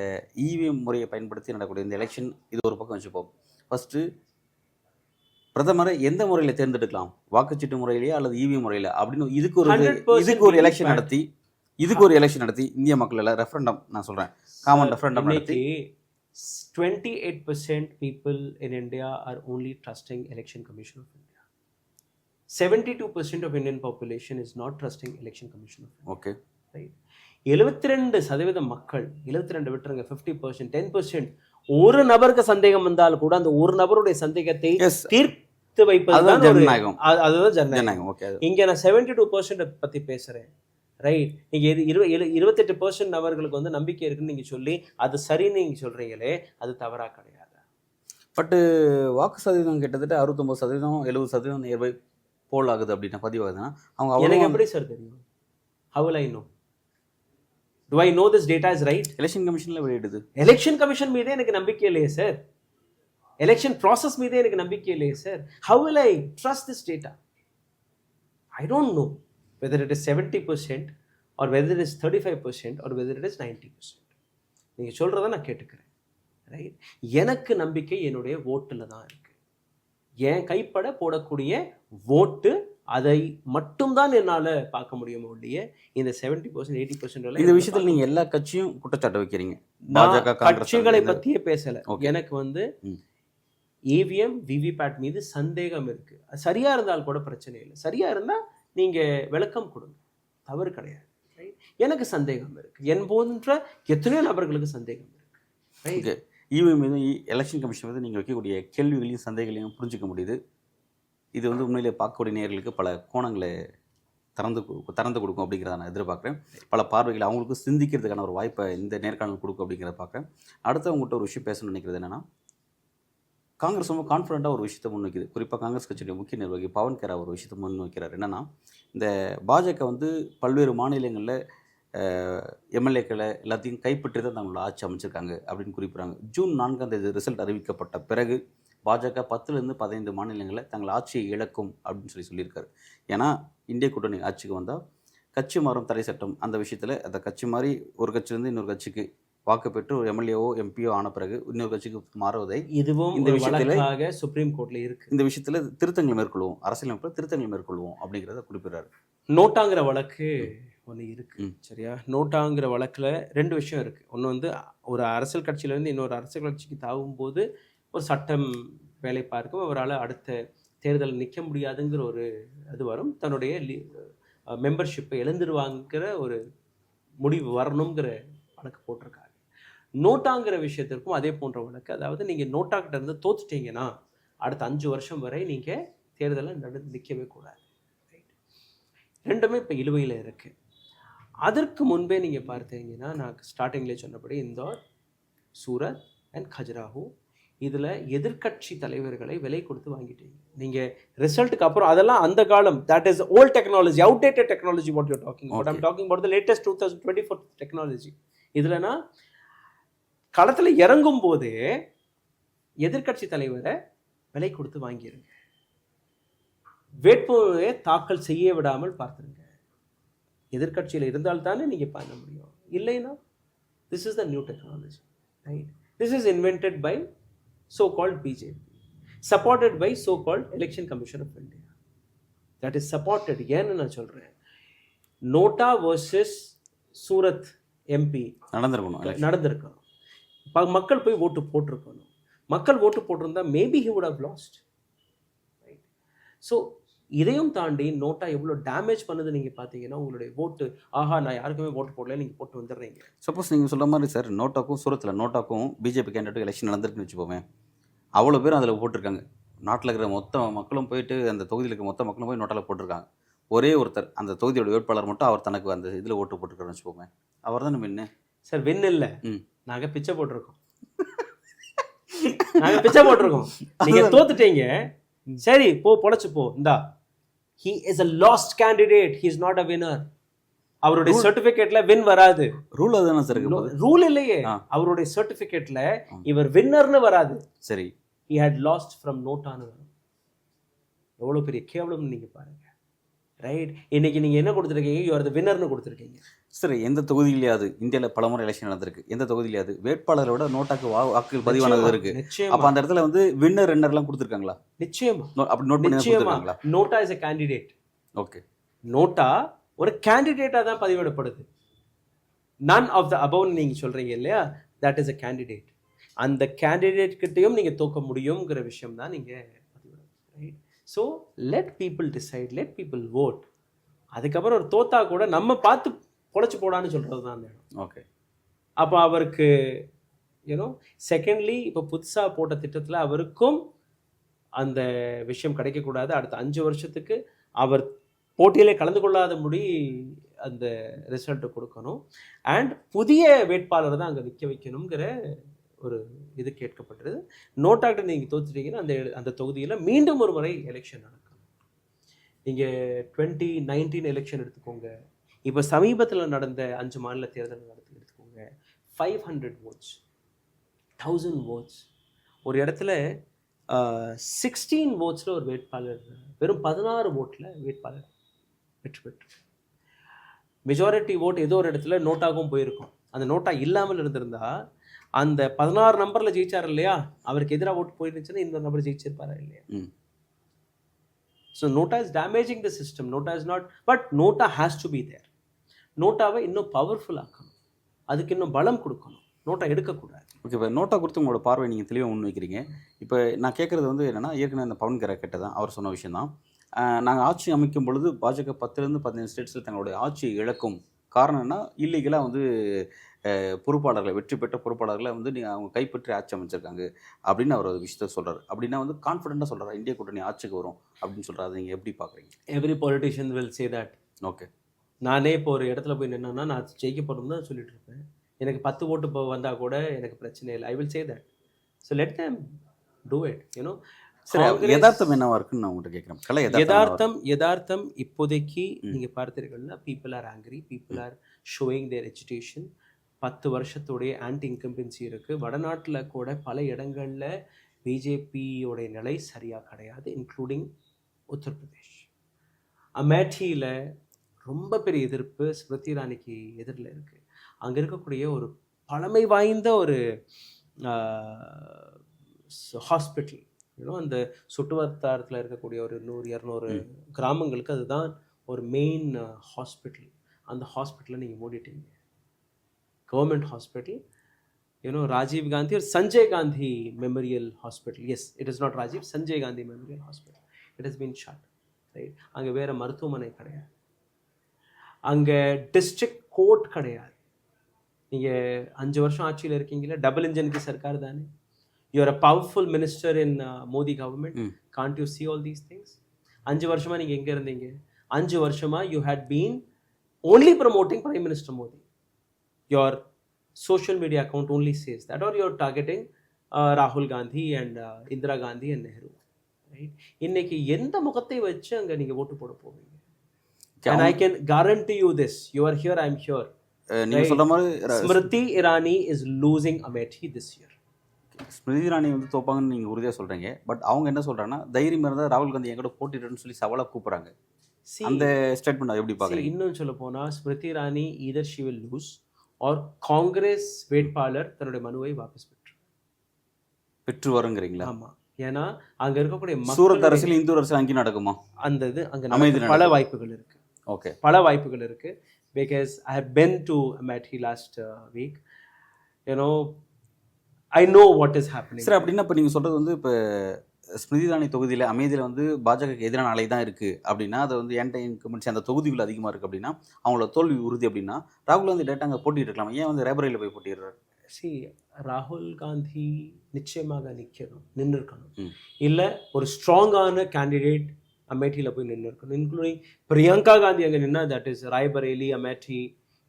இவிஎம் முறையை பயன்படுத்தி நடக்கக்கூடிய இந்த எலெக்ஷன், இது ஒரு பக்கம் வச்சுப்போம். ஃபர்ஸ்ட்டு பிரதமரை எந்த முறையில் தேர்ந்தெடுக்கலாம்? வாக்குச்சீட்டு முறையிலேயே அல்லது இவிஎம் முறையில் அப்படின்னு இதுக்கு ஒரு எலெக்ஷன் நடத்தி இந்திய மக்கள் எல்லாம் ரெஃபரண்டம், நான் சொல்கிறேன் காமன் ரெஃபரண்டம் நடத்தி 28% people in India are only trusting Election Commission of India. 72% of Indian population is not trusting Election Commission of India. Okay. Right? 72% மக்கள், 72 விட்டுருங்க, 50%, 10% ஒரு நபருக்கு சந்தேகம் வந்தால் கூட அந்த ஒரு நபருடைய சந்தேகத்தை தீர்த்து வைப்பதுதான் ஜனநாயகம். அதுதான் ஜனநாயகம். ஓகே, இங்க நான் 72% பத்தி பேசுறேன், ரைட்? நீங்க 28% நபர்களுக்கு வந்து நம்பிக்கை இருக்குன்னு நீங்க சொல்லி அது சரின்னு நீங்க சொல்றீங்களே, அது தவறா கிடையாது. பட்டு வாக்கு சதவீதம் கிட்டத்தட்ட 69%, 70% நியர்பை போல் ஆகுது அப்படின்னா பதிவாகுதுன்னா அவங்க எனக்கு எப்படி சார் தெரியும்? How will I know? Do I know this data is right? Election கமிஷன்ல வெளியிடுது. எலெக்ஷன் கமிஷன் மீதே எனக்கு நம்பிக்கை இல்லையே சார். எலெக்ஷன் ப்ராசஸ் மீதே எனக்கு நம்பிக்கை இல்லையே sir. How will I trust this data? I don't know whether it is 70% or whether it is 35% or whether it is 90%. நீங்க சொல்றத நான் கேட்டுக்கிறேன், ரைட்? எனக்கு நம்பிக்கை என்னுடைய ஓட்டுல தான் இருக்கு. என் கைப்பட போடக்கூடிய ஓட்டு, அதை மட்டும்தான் என்னால பார்க்க முடியும் ஒழிய இந்த 70%, 80% இந்த விஷயத்துல நீங்க எல்லா கட்சியும் குற்றச்சாட்டு வைக்கிறீங்க. பாஜக கட்சிகளை பத்தியே பேசல. எனக்கு வந்து இவிஎம் விவிபேட் மீது சந்தேகம் இருக்கு. சரியா இருந்தால் கூட பிரச்சனை இல்லை. சரியா இருந்தா நீங்க விளக்கம் கொடுங்க, தவறு கிடையாது. எனக்கு சந்தேகம் இருக்கு, என் போன்ற எத்தனையோ நபர்களுக்கு சந்தேகம் இருக்கு. இவிஎம் மீது எலெக்ஷன் கமிஷன் மீது நீங்கள் வைக்கக்கூடிய கேள்விகளையும் சந்தேகங்களையும் புரிஞ்சிக்க முடியுது. இது வந்து உண்மையிலே பார்க்கக்கூடிய நேயர்களுக்கு பல கோணங்களை திறந்து கொடுக்கும் அப்படிங்கிறத நான் எதிர்பார்க்குறேன். பல பார்வைகளை அவங்களுக்கு சிந்திக்கிறதுக்கான ஒரு வாய்ப்பை இந்த நேர்காணல் கொடுக்கும் அப்படிங்கிறத பார்க்குறேன். அடுத்து அவங்ககிட்ட ஒரு விஷயம் பேசணும்னு நினைக்கிறது என்னென்னா, காங்கிரஸ் ரொம்ப கான்ஃபிடண்ட்டாக ஒரு விஷயத்தை முன்வைக்குது. குறிப்பாக காங்கிரஸ் கட்சியுடைய முக்கிய நிர்வாகி பவன் கேரா ஒரு விஷயத்தை முன்வைக்கிறார். என்னென்னா, இந்த பாஜக வந்து பல்வேறு மாநிலங்களில் எம்எல்ஏக்களை எல்லாத்தையும் கைப்பற்றி தான் தங்களோட ஆட்சி அமைச்சிருக்காங்க அப்படின்னு குறிப்பிட்றாங்க. ஜூன் 4 ரிசல்ட் அறிவிக்கப்பட்ட பிறகு பாஜக 10லேருந்து 15 மாநிலங்களில் தங்கள் ஆட்சியை இழக்கும் அப்படின்னு சொல்லியிருக்காரு. ஏன்னா இந்திய கூட்டணி ஆட்சிக்கு வந்தால் கட்சி மாறும் தடை சட்டம், அந்த விஷயத்தில் அந்த கட்சி மாறி ஒரு கட்சியிலேருந்து இன்னொரு கட்சிக்கு வாக்கு பெற்று ஒரு எம்எல்ஏவோ எம்பியோ ஆன பிறகு இன்னொரு கட்சிக்கு மாறுவதை இதுவும் இந்த விஷயத்தில் சுப்ரீம் கோர்ட்டில் இருக்குது. இந்த விஷயத்தில் திருத்தங்களை மேற்கொள்வோம், அரசியலமைப்பில் திருத்தங்களை மேற்கொள்வோம் அப்படிங்கிறத குறிப்பிடுறாரு. நோட்டாங்கிற வழக்கு ஒன்று இருக்கு, சரியா? நோட்டாங்கிற வழக்கில் 2 விஷயம் இருக்கு. ஒன்று வந்து ஒரு அரசியல் கட்சியிலேருந்து இன்னொரு அரசியல் கட்சிக்கு தாவும் போது ஒரு சட்டம் வேலை பார்க்கும், அவரால் அடுத்த தேர்தல் நிற்க முடியாதுங்கிற ஒரு அது வரும், தன்னுடைய மெம்பர்ஷிப்பை இழந்துருவாங்கிற ஒரு முடிவு வரணுங்கிற வழக்கு போட்டிருக்காங்க. நோட்டாங்கிற விஷயத்திற்கும் அதே போன்ற வழக்கு. அதாவது நீங்கள் நோட்டாக்கிட்ட இருந்து தோத்துட்டீங்கன்னா அடுத்த 5 வருஷம் வரை நீங்கள் தேர்தலை நிற்கவே கூடாது. ரைட்? 2மே இப்போ இழுவையில் இருக்குது. அதற்கு முன்பே நீங்கள் பார்த்தீங்கன்னா, நான் ஸ்டார்டிங்லேயே சொன்னபடி இந்தோர், சூரத் அண்ட் கஜுராஹோ இதில் எதிர்க்கட்சி தலைவர்களை விலை கொடுத்து வாங்கிட்டீங்க. நீங்கள் ரிசல்ட்டுக்கு அப்புறம் அதெல்லாம் அந்த காலம், that is old technology, outdated technology what you're talking about. I'm talking about the latest 2024 technology. இதுலனா களத்தில் இறங்கும் போது எதிர்க்கட்சி தலைவரை விலை கொடுத்து வாங்கிருங்க, வேட்புமனுவை தாக்கல் செய்ய விடாமல் பார்த்துருங்க. எதிர்க்கட்சியில் இருந்தால் தானே நீங்கள் பண்ண முடியும், இல்லைன்னா this is the new technology, right? This is invented by so-called BJP, supported by so-called Election Commission of India. That is supported. ஏன்னு நான் சொல்கிறேன், நோட்டா வர்சஸ் சூரத் எம்பி நடந்திருக்கணும். மக்கள் போய் ஓட்டு போட்டிருக்கணும். மக்கள் ஓட்டு போட்டிருந்தா maybe he would have lost, right? So இதையும் தாண்டி நோட்டா எவ்வளோ டேமேஜ் பண்ணுது நீங்கள் பார்த்தீங்கன்னா, உங்களுடைய ஓட்டு, ஆஹா நான் யாருக்குமே ஓட்டு போடல, நீங்கள் போட்டு வந்துடுறீங்க. சப்போஸ் நீங்கள் சொல்ல மாதிரி சார், நோட்டாக்கும் சூரத்தில் நோட்டாக்கும் பிஜேபி கேண்டிடேட் எலெக்ஷன் நடந்திருக்குன்னு வச்சுப்போமே, அவ்வளோ பேரும் அதில் போட்டிருக்காங்க. நாட்டில் இருக்கிற மொத்த மக்களும் போயிட்டு அந்த தொகுதியில் இருக்கிற மொத்த மக்களும் போய் நோட்டாவில் போட்டிருக்காங்க. ஒரே ஒருத்தர் அந்த தொகுதியோட வேட்பாளர் மட்டும் அவர் தனக்கு அந்த இதில் ஓட்டு போட்டிருக்காருன்னு வச்சுப்போமே, அவர் தானே வின்னு. சார் வின் இல்லை, நாங்கள் பிச்சை போட்டிருக்கோம். நாங்கள் பிச்சை போட்டிருக்கோம். நீங்கள் தோத்துட்டீங்க, சரி போ பொழைச்சு போ, இந்தா. He is a lost candidate, he is not a winner. அவருடைய சர்டிபிகேட்ல வின் வராது. ரூல் அதுதானே சார்? ரூல் இல்லையே, அவருடைய சர்டிபிகேட்ல இவர் வின்னர்னு வராது. சரி, he had lost from நோட்டான்னு வரும். எவ்வளவு பெரிய கேவலம் நீங்க பாருங்க, ரைட்? இன்னைக்கு நீங்க என்ன கொடுத்துருக்கீங்க, you are the winnerன்னு கொடுத்துருக்கீங்க. சரி, எந்த தொகுதியிலையாவது இந்தியாவில் பலமுறை எலெக்ஷன் நடந்திருக்கு, எந்த தொகுதியிலையாவது வேட்பாளரோட நோட்டாக்கு வாக்கு பதிவானது இருக்கு. அப்ப அந்த இடத்துல வந்து வின்னர் ரெண்டர்லாம் கொடுத்துருக்காங்களா? நிச்சயமா. அப்படி நோட் பண்ணி கொடுத்துருக்காங்களா? NOTA is a candidate. Okay, NOTA ஒரு கேண்டிடேட்டா தான் பதிவிடப்படுது. none of the above நீங்க சொல்றீங்க இல்லையா, that is a candidate. அந்த கேண்டிடேட் கிட்டையும் நீங்க தோக்க முடியும்ங்கிற விஷயம் தான் நீங்க பதிவிடணும், ரைட்? So let people decide, let people vote. அதுக்கப்புறம் ஒரு தோத்தா கூட நம்ம பார்த்து பொழைச்சி போடான்னு சொல்கிறது தான் அந்த இடம். ஓகே, அப்போ அவருக்கு யூனோ செகண்ட்லி இப்போ புதுசாக போட்ட திட்டத்தில் அவருக்கும் அந்த விஷயம் கிடைக்கக்கூடாது. அடுத்த 5 வருஷத்துக்கு அவர் போட்டியிலே கலந்து கொள்ளாத முடி அந்த ரிசல்ட்டை கொடுக்கணும். அண்ட் புதிய வேட்பாளர் தான் அங்கே நிற்க வைக்கணுங்கிற ஒரு இது கேட்கப்பட்டது. நோட்டாக்கிட்ட நீங்கள் தோத்துட்டீங்கன்னா அந்த தொகுதியில் மீண்டும் ஒரு முறை எலெக்ஷன் நடக்கும். நீங்கள் 2019 எலெக்ஷன் எடுத்துக்கோங்க, இப்போ சமீபத்தில் நடந்த 5 மாநில தேர்தல் எடுத்துக்கோங்க, 500 votes, 1000 votes. ஒரு இடத்துல 16 votes ஒரு வேட்பாளர், வெறும் 16 voteல வேட்பாளர் வெற்றி பெற்று. மெஜாரிட்டி ஓட் ஏதோ ஒரு இடத்துல நோட்டாகவும் போயிருக்கும். அந்த நோட்டா இல்லாமல் இருந்திருந்தா அந்த 16 நம்பர்ல ஜெயிச்சார் இல்லையா, அவருக்கு எதிராக ஓட்டு போயிருந்துச்சுன்னா இந்த நம்பர் ஜெயிச்சிருப்பாரா இல்லையா? So Nota is damaging the system. Nota is not, but Nota has to be there. நோட்டாவை இன்னும் பவர்ஃபுல் ஆக்கணும், அதுக்கு இன்னும் பலம் கொடுக்கணும், நோட்டா எடுக்கக்கூடாது. ஓகே, இப்போ நோட்டா கொடுத்து உங்களோட பார்வை நீங்கள் தெளிவாக முன் வைக்கிறீங்க. இப்போ நான் கேட்குறது வந்து என்னென்னா, ஏற்கனவே இந்த பவன் கரா கிட்ட தான் அவர் சொன்ன விஷயம் தான். நாங்கள் ஆட்சி அமைக்கும் பொழுது பாஜக 10 to 15 ஸ்டேட்ஸில் தங்களுடைய ஆட்சியை இழக்கும். காரணம் என்ன, இல்லீகலாக வந்து பொறுப்பாளர்களை, வெற்றி பெற்ற பொறுப்பாளர்களை வந்து நீங்கள் அவங்க கைப்பற்றி ஆட்சி அமைச்சிருக்காங்க அப்படின்னு அவர் ஒரு விஷயத்த சொல்கிறார். அப்படின்னா வந்து கான்ஃபிடென்ட்டாக சொல்கிறார், இந்தியா கூட்டணி ஆட்சிக்கு வரும் அப்படின்னு சொல்கிறார். அதை நீங்கள் எப்படி பார்க்குறீங்க? Every politician will say that. Okay, நானே இப்போ ஒரு இடத்துல போய் நின்னா நான் ஜெயிக்க போகிறோம்னு தான் சொல்லிட்டு இருப்பேன். எனக்கு 10 ஓட்டு வந்தால் கூட எனக்கு பிரச்சனை இல்லை. I will say that. So let them do it, you know. சரி, யதார்த்தம் என்னவா இருக்குன்னு நான் உங்கள்கிட்ட கேட்குறேன். யதார்த்தம் இப்போதைக்கு நீங்கள் பார்த்தீர்கள்னா, people are angry, people are showing their education. 10 வருஷத்துடைய ஆன்டி இன்கம்பன்சி இருக்குது. வடநாட்டில் கூட பல இடங்களில் பிஜேபியோடைய நிலை சரியாக கிடையாது, இன்க்ளூடிங் உத்தரப்பிரதேஷ். அமேட்டியில் ரொம்ப பெரிய எதிர்ப்பு ஸ்மிருதி இரானிக்கு எதிரில் இருக்குது. அங்கே இருக்கக்கூடிய ஒரு பழமை வாய்ந்த ஒரு ஹாஸ்பிட்டல், அந்த சுற்றுவட்டாரத்தில் இருக்கக்கூடிய ஒரு 100-200 கிராமங்களுக்கு அதுதான் ஒரு மெயின் ஹாஸ்பிட்டல். அந்த ஹாஸ்பிட்டலை நீங்கள் மூடிட்டீங்க. கவர்மெண்ட் ஹாஸ்பிட்டல், ராஜீவ் காந்தி ஒரு Sanjay Gandhi memorial hospital. Yes, it is not Rajiv, Sanjay Gandhi memorial hospital. It has been shut, right? அங்கே வேறு மருத்துவமனை கிடையாது. அங்கே டிஸ்ட்ரிக்ட் கோர்ட் கிடையாது. நீங்கள் 5 வருஷம் ஆட்சியில் இருக்கீங்களா, டபுள் இன்ஜினுக்கு சர்க்கார் தானே. You are a powerful minister in Modi government. Can't you see all these things? 5 வருஷமாக நீங்கள் எங்கே இருந்தீங்க? 5 வருஷமாக you had been only promoting prime minister Modi. Your social media account only says that, or you're targeting ராகுல் Gandhi and Indira Gandhi and Nehru. Right? இன்னைக்கு எந்த முகத்தை வச்சு அங்க நீங்க ஓட்டு போட போவீங்க? And I can guarantee you this, you are here, I am here. நீங்க சொல்ற மாதிரி Smriti Irani is losing Amethi this year. Smriti Irani வந்து தோப்பாங்கன்னு நீங்கள் உறுதியாக சொல்கிறீங்க. பட் அவங்க என்ன சொல்கிறாங்கன்னா, தைரியம் இருந்தால் ராகுல் காந்தி என் கூட போட்டிடுன்னு சொல்லி சவாலாக கூப்பிட்றாங்க. அந்த ஸ்டேட்மெண்ட் எப்படி பார்க்குறீங்க? இன்னும் சொல்ல போனால் Smriti Irani either she will lose or Congress வேட்பாளர் தன்னுடைய மனுவை வாபஸ் பெற்று வருங்கிறீங்களா? ஆமாம். ஏன்னா அங்கே இருக்கக்கூடிய சூரத் அரசியல் இந்து அரசியல் அங்கேயும் நடக்குமா? அந்த இது அங்கே பல வாய்ப்புகள் இருக்குது. ஓகே, பல வாய்ப்புகள் இருக்குது. Because I have been to Amethi last week. You know I know what is happening. Sir, அப்படின்னா இப்போ நீங்கள் சொல்கிறது வந்து இப்போ ஸ்மிருதி இரானி தொகுதியில் அமேதியில் வந்து பாஜகக்கு எதிரான அலை தான் இருக்குது அப்படின்னா, அது வந்து ஆன்டி இன்கம்பன்சி அந்த தொகுதிகள் அதிகமாக இருக்குது அப்படின்னா, அவங்களோட தோல்வி உறுதி அப்படின்னா, ராகுல் காந்தி டேட்டா அங்கே போட்டிட்டு இருக்கலாம். ஏன் வந்து ரேபரேலியில் போய் போட்டிடுறாரு? ராகுல் காந்தி நிச்சயமாக நின்று இருக்கணும். இல்லை ஒரு ஸ்ட்ராங்கான கேண்டிடேட் அமேட்டியில் போய் நின்று இருக்கணும். இன்க்ளூடிங் பிரியங்கா காந்தி அங்கே நின்னா, தட் இஸ் ராய்பரேலி, அமேட்டி,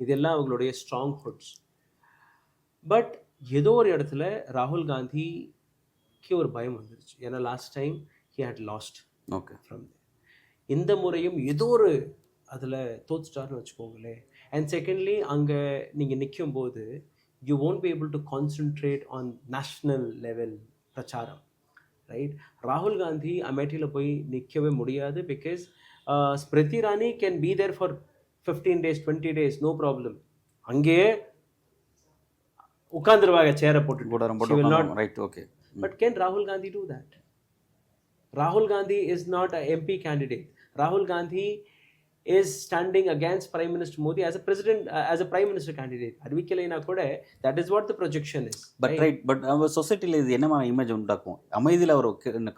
இதெல்லாம் அவங்களுடைய ஸ்ட்ராங் ஹுட்ஸ். பட் ஏதோ ஒரு இடத்துல ராகுல் காந்திக்கு ஒரு பயம் வந்துருச்சு. ஏன்னா last time he had lost. Okay, from இந்த முறையும் ஏதோ ஒரு அதில் தோத்துட்டாருன்னு வச்சுக்கோங்களேன். அண்ட் செகண்ட்லி அங்கே நீங்கள் நிற்கும் போது you won't be able to concentrate on national level பிரச்சாரம். ரைட்? ராகுல் காந்தி அமேட்டியில் போய் நிற்கவே முடியாது. Because Smriti Irani can be there for 15 days 20 days, no problem. அங்கேயே உட்காந்துருவாங்க சேரை போட்டு. Right, okay. பட் கேன் ராகுல் காந்தி டூ தட்? ராகுல் Gandhi is not a MP candidate. ராகுல் Gandhi is standing against Prime Minister Modi as a president, as a Prime Minister candidate. அறிவிக்கலைனா கூட that is what the projection is. But நம்ம சொசைட்டியில் இது என்னமான image உண்டாக்கும்? அமைதியில் அவர்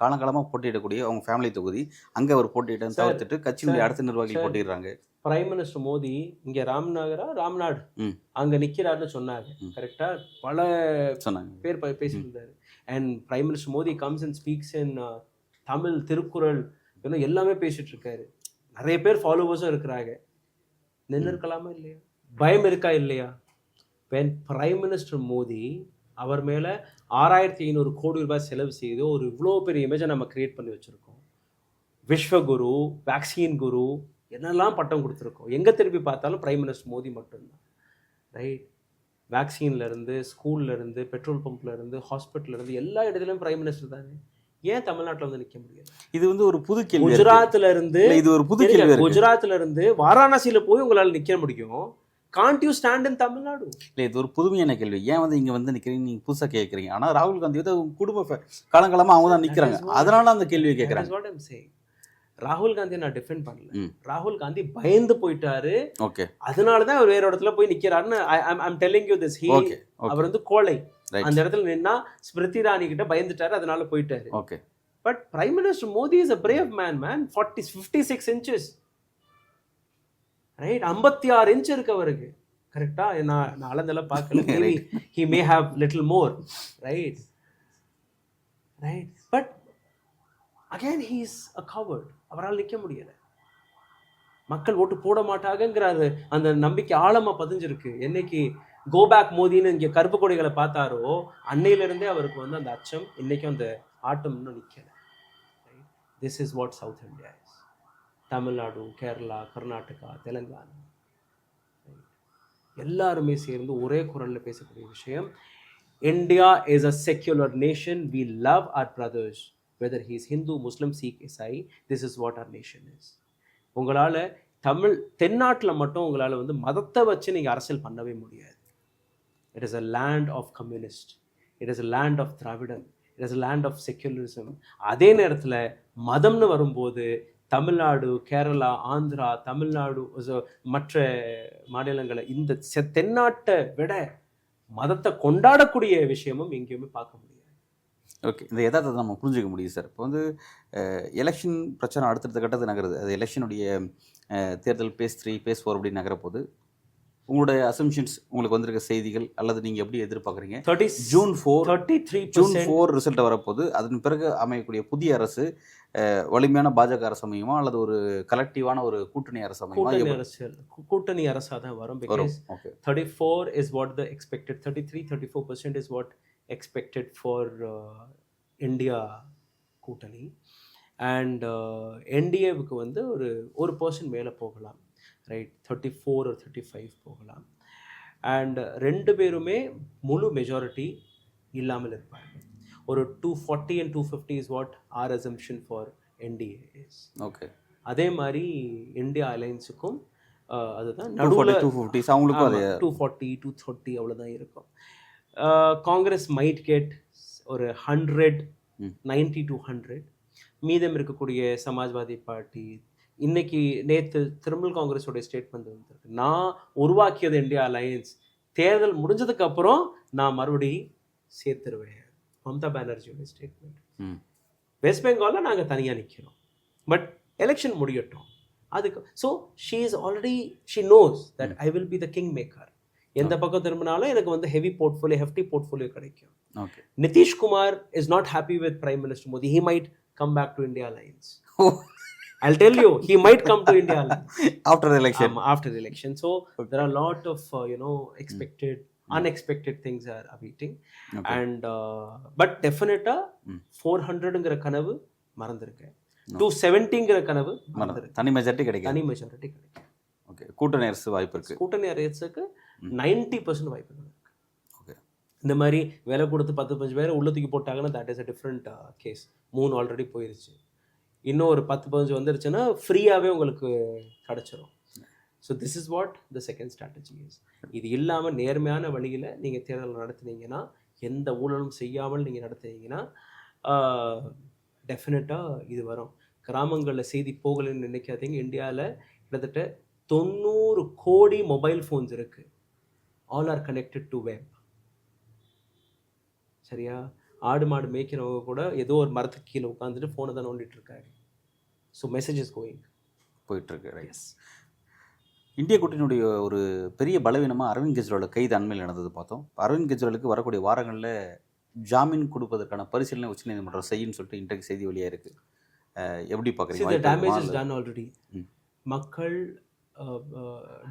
காலங்காலமாக போட்டியிடக்கூடிய அவங்க ஃபேமிலி தொகுதி, அங்கே அவர் போட்டியிட தவிர்த்துட்டு கட்சியினுடைய அடுத்த நிர்வாகிகள் போட்டிடுறாங்க. பிரைம் மினிஸ்டர் மோடி இங்கே ராம்நாடு அங்கே நிற்கிறாருன்னு சொன்னாங்க. கரெக்டாக பல பேர் பேசியிருந்தாரு. And prime minister Modi comes and speaks in Tamil, Thirukkural, இன்னும் எல்லாமே பேசிட்டு இருக்காரு. நிறைய பேர் ஃபாலோவர்ஸும் இருக்கிறாங்க. நின்று இருக்கலாமா இல்லையா? பயம் இருக்கா இல்லையா? வென் பிரைம் மினிஸ்டர் மோடி அவர் மேலே 6500 கோடி ரூபாய் செலவு செய்து ஒரு இவ்வளோ பெரிய இமேஜை நம்ம கிரியேட் பண்ணி வச்சுருக்கோம். விஸ்வகுரு, வேக்சின் குரு, என்னெல்லாம் பட்டம் கொடுத்துருக்கோம். எங்கே திருப்பி பார்த்தாலும் பிரைம் மினிஸ்டர் மோடி மட்டும்தான். ரைட்? வேக்சின்லேருந்து, ஸ்கூல்லேருந்து, பெட்ரோல் பம்ப்லேருந்து, ஹாஸ்பிட்டல்லேருந்து எல்லா இடத்துலையும் பிரைம் மினிஸ்டர் தானே. ஏன் தமிழ்நாட்டில் வந்து நிற்க முடியாது? இது வந்து ஒரு புது கேள்வி. குஜராத்ல இருந்து வாரணாசியில போய் உங்களால் நிற்க முடியும். Gantt you stand in Tamil Nadu? இல்லை, இது ஒரு புதுமையான கேள்வி. ஏன் வந்து இங்கே வந்து நிற்கிறீங்க, நீங்கள் புதுசாக கேட்குறீங்க. ஆனால் ராகுல் காந்தி வந்து குடும்ப காலங்காலமாக அவங்க தான் நிற்கிறாங்க. அதனால அந்த கேள்வியை கேட்குறாங்க. ராகுல் காந்தி நான் டிஃபெண்ட் பண்ணல. ராகுல் காந்தி பயந்து போயிட்டாரு. ஓகே, அதனால தான் அவர் வேற இடத்துல போய் நிற்கிறாருன்னு ஐம் டெல்லிங் யூ திஸ். அவர் வந்து கோழை. அந்த இடத்துல நின்னா ஸ்மிருதி இரானி கிட்ட பயந்துட்டாரு, அதனால போயிட்டாரு. Okay, but prime minister Modi is a brave man. 56 inches. Right? 56 inch இருக்கு அவருக்கு. கரெக்டா? நான் அளந்தெல்லாம் பார்க்கல. Maybe he may have little more. Right? But again he is a coward. அவரால் நிற்க முடியல. மக்கள் ஓட்டு போட மாட்டாங்கங்கிறாரு. அந்த நம்பிக்கை ஆழமா பதிஞ்சிருக்கு. என்னைக்கு கோ பேக் மோதின்னு இங்கே கருப்பு கொடிகளை பார்த்தாரோ அன்னையிலிருந்தே அவருக்கு வந்து அந்த அச்சம், இன்னைக்கும் அந்த ஆட்டம் இன்னும் நிற்கல. This is what South India is. Tamil Nadu, Kerala, Karnataka, Telangana எல்லாருமே சேர்ந்து ஒரே குரலில் பேசக்கூடிய விஷயம், India is a secular nation. We love our brothers, whether he is Hindu, Muslim, Sikh, இசாய். This is what our nation is. உங்களால் தென்னாட்டில் மட்டும் உங்களால் வந்து மதத்தை வச்சு நீங்கள் அரசியல் பண்ணவே முடியாது. It is a land of communist. It is a land of Dravidam. It is a land of secularism. அதே நேரத்தில் மதம்னு வரும்போது தமிழ்நாடு, கேரளா, ஆந்திரா, தமிழ்நாடு, மற்ற மாநிலங்களை இந்த தென்னாட்டை விட மதத்தை கொண்டாடக்கூடிய விஷயமும் எங்கேயுமே பார்க்க முடியாது. ஓகே, இந்த யதார்த்தத்தை நம்ம புரிஞ்சுக்க முடியுது சார். இப்போ வந்து எலெக்ஷன் பிரச்சனை அடுத்தடுத்த கட்டத்துக்கு நகருது. அது எலெக்ஷனுடைய தேர்தல் பேஸ் 3, பேஸ் 4 அப்படி நகரப்போது. உங்களுடைய அசம்ஷன்ஸ், உங்களுக்கு வந்திருக்க செய்திகள் அல்லது நீங்கள் எப்படி எதிர்பார்க்குறீங்க? ஜூன் 4 ரிசல்ட் வரப்போது. அதன் பிறகு அமையக்கூடிய புதிய அரசு வலிமையான பாஜக அரசு அமையுமா அல்லது ஒரு கலெக்டிவான ஒரு கூட்டணி அரசு அமையுமா? கூட்டணி அரசாக தான் வரும். Because 34 is what the expected, 33-34% is what expected for India கூட்டணி. அண்ட் என்டிஏவுக்கு வந்து ஒரு பர்சன்ட் மேலே போகலாம், ரைட், 34 or 35 போகலாம். அண்ட் ரெண்டு பேருமே முழு மெஜாரிட்டி இல்லாமல் இருப்பார்கள். ஒரு 240 and 250 is what are assumption for NDA is. Okay, அதே மாதிரி இந்தியா அலையன்ஸுக்கும் அதுதான் 240-250 அவங்களுக்கும் அதே 240 230 அவ்வளோதான் இருக்கும். காங்கிரஸ் மைட் கெட் ஒரு 100 90 to 100. மீதம் இருக்கக்கூடிய சமாஜ்வாதி பார்ட்டி இன்னைக்கு நேற்று திரிணாமுல் காங்கிரஸோடைய ஸ்டேட்மெண்ட் வந்துருக்கு, நான் உருவாக்கியது இந்தியா அலையன்ஸ், தேர்தல் முடிஞ்சதுக்கு அப்புறம் நான் மறுபடியும் சேர்த்துருவேன். மம்தா பானர்ஜியோட ஸ்டேட்மெண்ட். வெஸ்ட் பெங்காலில் நாங்கள் தனியாக நிற்கிறோம், பட் எலெக்ஷன் முடியட்டும் அதுக்கு. So she is already she knows that I will be the king maker. எந்த பக்கம் திரும்பினாலும் எனக்கு வந்து ஹெவி போர்ட்ஃபோலியோ, ஹெஃப்டி போர்ட்ஃபோலியோ கிடைக்கும். Nitish Kumar is not happy with prime minister Modi. He might come back to India Alliance. I'll tell you, he might come to India Alliance after the election. After the election. So there are a lot of unexpected things are awaiting. And but definitely 400ங்கிற கனவு மறந்துருக்கேன், 270ங்கிற கனவு மறந்துருக்கு. தனி majority கிடைக்கும். Okay, கூட்டணி அரசு வாய்ப்பு இருக்கு. கூட்டணி அரசுக்கு 90% வாய்ப்பு இருக்கு. ஓகே, இந்த மாதிரி வேலை கொடுத்து 10-15 பேரை உள்ள தூக்கி போட்டாங்கன்னா that is a different case. 3 already போயிருச்சு, இன்னும் ஒரு 10-15 வந்துருச்சுன்னா ஃப்ரீயாகவே உங்களுக்கு கிடச்சிரும். So this is what the second strategy is. இது இல்லாமல் நேர்மையான வழியில் நீங்கள் தேர்தல் நடத்துனீங்கன்னா, எந்த ஊழலும் செய்யாமல் நீங்கள் நடத்துனீங்கன்னா டெஃபினட்டாக இது வரும். கிராமங்களில் செய்தி போகலன்னு நினைக்காதீங்க. இந்தியாவில் கிட்டத்தட்ட 90 கோடி மொபைல் ஃபோன்ஸ் இருக்குது. All R connected to web. சரியா? ஆடு மாடு மேய்க்கிறவங்க கூட ஏதோ ஒரு மரத்துக்கு கீழே உட்காந்துட்டு ஃபோனை தான் நோண்டிட்டு இருக்காரு. ஸோ மெசேஜ் இஸ் கோயிங் போயிட்டுருக்கு. எஸ், இந்திய கூட்டணியுடைய ஒரு பெரிய பலவீனமாக அரவிந்த் கெஜ்ரிவால் கைது அண்மையில் நடந்தது பார்த்தோம். அரவிந்த் கெஜ்ரிவாலுக்கு வரக்கூடிய வாரங்களில் ஜாமீன் கொடுப்பதற்கான பரிசீலனை உச்சநீதிமன்றம் செய்யுன்னு சொல்லிட்டு இன்றைக்கு செய்தி வழியாக இருக்குது. எப்படி பார்க்குறீங்க? Damage is done already. மக்கள்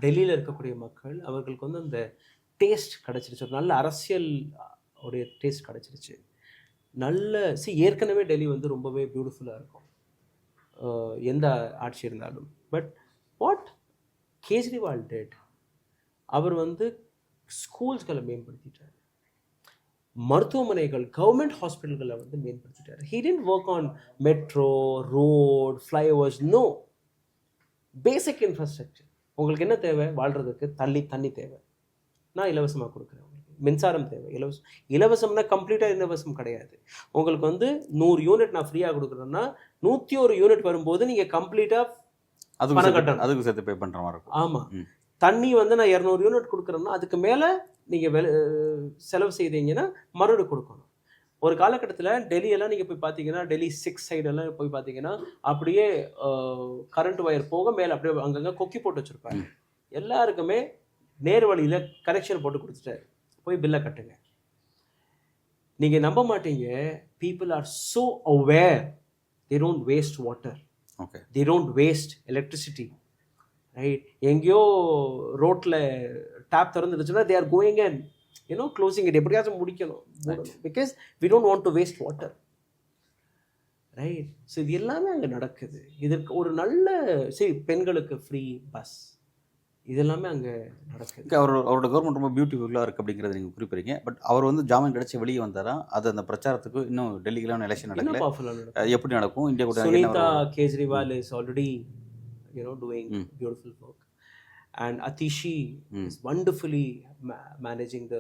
டெல்லியில் இருக்கக்கூடிய மக்கள் அவர்களுக்கு வந்து அந்த டேஸ்ட் கிடச்சிருச்சு, ஒரு நல்ல அரசியல் உடைய டேஸ்ட் கிடச்சிருச்சு. நல்ல ஏற்கனவே டெல்லி வந்து ரொம்பவே பியூட்டிஃபுல்லாக இருக்கும் எந்த ஆட்சி இருந்தாலும். பட் வாட் கேஜ்ரிவால் டெட், அவர் வந்து ஸ்கூல்ஸ்களை மேம்படுத்திட்டார், மருத்துவமனைகள் கவர்மெண்ட் ஹாஸ்பிட்டல்களை வந்து மேம்படுத்திட்டார். He didn't work on metro, road, flyovers, no. Basic infrastructure. உங்களுக்கு என்ன தேவை? வாழ்கிறதுக்கு தண்ணி தேவை, நான் இலவசமாக கொடுக்குறேன். மின்சாரம் தேவை, இலவசம்னா கம்ப்ளீட்டாக இலவசம் கிடையாது. உங்களுக்கு வந்து 100 யூனிட் நான் ஃப்ரீயாக கொடுக்குறேன்னா 101 யூனிட் வரும்போது நீங்கள் கம்ப்ளீட்டாக பணம் கட்டணும், அதுக்கு சேர்த்து பே பண்ணுற மாதிரி இருக்கும். ஆமாம். தண்ணி வந்து நான் 200 யூனிட் கொடுக்குறேன்னா அதுக்கு மேலே நீங்கள் செலவு செய்தீங்கன்னா மறுபடியும் கொடுக்கணும். ஒரு காலகட்டத்தில் டெல்லியெல்லாம் நீங்கள் போய் பார்த்தீங்கன்னா, டெல்லி 6 சைடெல்லாம் போய் பார்த்தீங்கன்னா அப்படியே கரண்ட் ஒயர் போக மேலே அப்படியே அங்கங்கே கொக்கி போட்டு வச்சுருப்பாங்க. எல்லாருக்குமே நேர் வழியில் கனெக்ஷன் போட்டு கொடுத்துட்டாரு, போய் பில்லை கட்டுங்க. நீங்கள் நம்ப மாட்டீங்க, people are so aware, they don't waste water, okay, they don't waste electricity, right? எங்கேயோ ரோட்டில் டேப் திறந்துடுச்சுன்னா they are going and closing it, எப்படியாச்சும் முடிக்கணும், because we don't want to waste water, right? So இது எல்லாமே அங்கே நடக்குது. இதற்கு ஒரு நல்ல பெண்களுக்கு ஃப்ரீ பஸ், இதெல்லாமே அங்கே நடக்குது. அவரோட கவர்மெண்ட் ரொம்ப பியூட்டிஃபுல்லாக இருக்குது அப்படிங்கிறத நீங்கள் குறிப்பிடுறீங்க. பட் அவர் வந்து ஜாமீன் கிடைச்சி வெளியே வந்தாரா? அது அந்த பிரச்சாரத்துக்கு இன்னும் டெல்லிக்கெல்லாம் எலெக்ஷன் நடக்கல, எப்படி நடக்கும்? இந்தியா கூட Sunita Kejriwal is already doing beautiful work, and Atishi is wonderfully managing the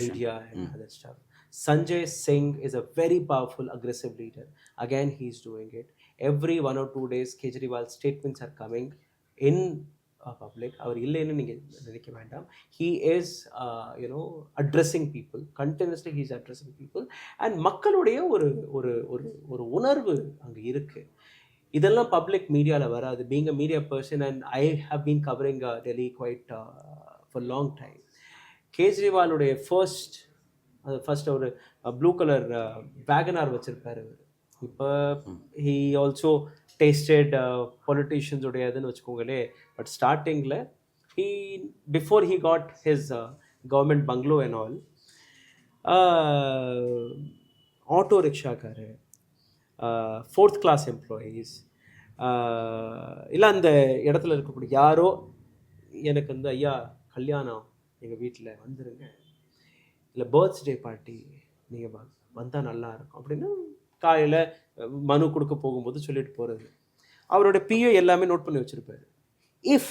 media and other stuff. Sanjay Singh is a very powerful, aggressive leader. Again, he is doing it. Every 1 or 2 days, Kejriwal statements are coming in public. அவர் இல்லைன்னு நீங்கள் நினைக்க வேண்டாம். He is addressing people. Continuously he is addressing people. And மக்களுடைய ஒரு ஒரு ஒரு ஒரு உணர்வு அங்கே இருக்கு. இதெல்லாம் பப்ளிக் மீடியாவில் வராது. Being a media person, and I have been covering Delhi quite for a long time. கேஜ்ரிவாலுடைய ஃபர்ஸ்ட் ஒரு ப்ளூ கலர் வேகனார் வச்சுருப்பார். இப்போ ஹீ ஆல்சோ டேஸ்டட் பொலிட்டீஷியன்ஸுடையதுன்னு வச்சுக்கோங்களே. பட் ஸ்டார்டிங்கில் before he got his government bungalow and all, auto ரிக்ஷாக்காரு, 4th class employees, இல்லை அந்த இடத்துல இருக்கக்கூடிய யாரோ எனக்கு வந்து ஐயா கல்யாணம் எங்கள் வீட்டில் வந்துருங்க, இல்லை பர்த்டே பார்ட்டி நீங்கள் வந்தால் நல்லா இருக்கும் அப்படின்னு காலையில் மனு கொடுக்க போகும்போது சொல்லிட்டு போகிறது. அவரோட பிஏ எல்லாமே நோட் பண்ணி வச்சுருப்பாரு. If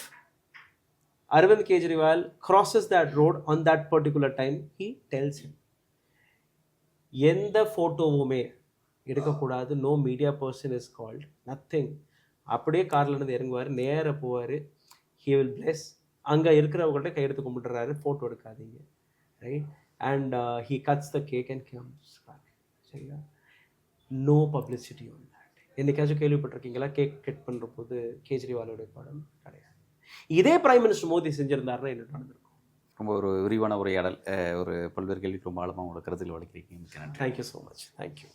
Arvind Kejriwal crosses that road on that particular time, he tells him, எந்த ஃபோட்டோவுமே எடுக்கக்கூடாது, no media person is called, nothing. அப்படியே கார்ல இருந்து இறங்குவார், நேராக போவார், ஹி வில் பிளெஸ். அங்கே இருக்கிறவங்கள்ட்ட கையெடுத்து கும்பிட்டுறாரு, ஃபோட்டோ எடுக்காதீங்க, right? And he cuts the cake and comes back. சரியா? No publicity on that. என்னைக்காச்சும் கேள்விப்பட்டிருக்கீங்களா கேக் கட் பண்ணுற போது கேஜ்ரிவாலோடைய படம்? கிடையாது. இதே பிரைம் மினிஸ்டர் மோடி செஞ்சிருந்தாருன்னா என்ன நடந்திருக்கும்? ரொம்ப ஒரு விரிவான உரையாடல், ஒரு பல்வேறு கேள்விக்கு ரொம்ப ஆழமாக உங்களோட கருத்தில் வளர்க்கிறீங்க. Thank you so much. தேங்க்யூ.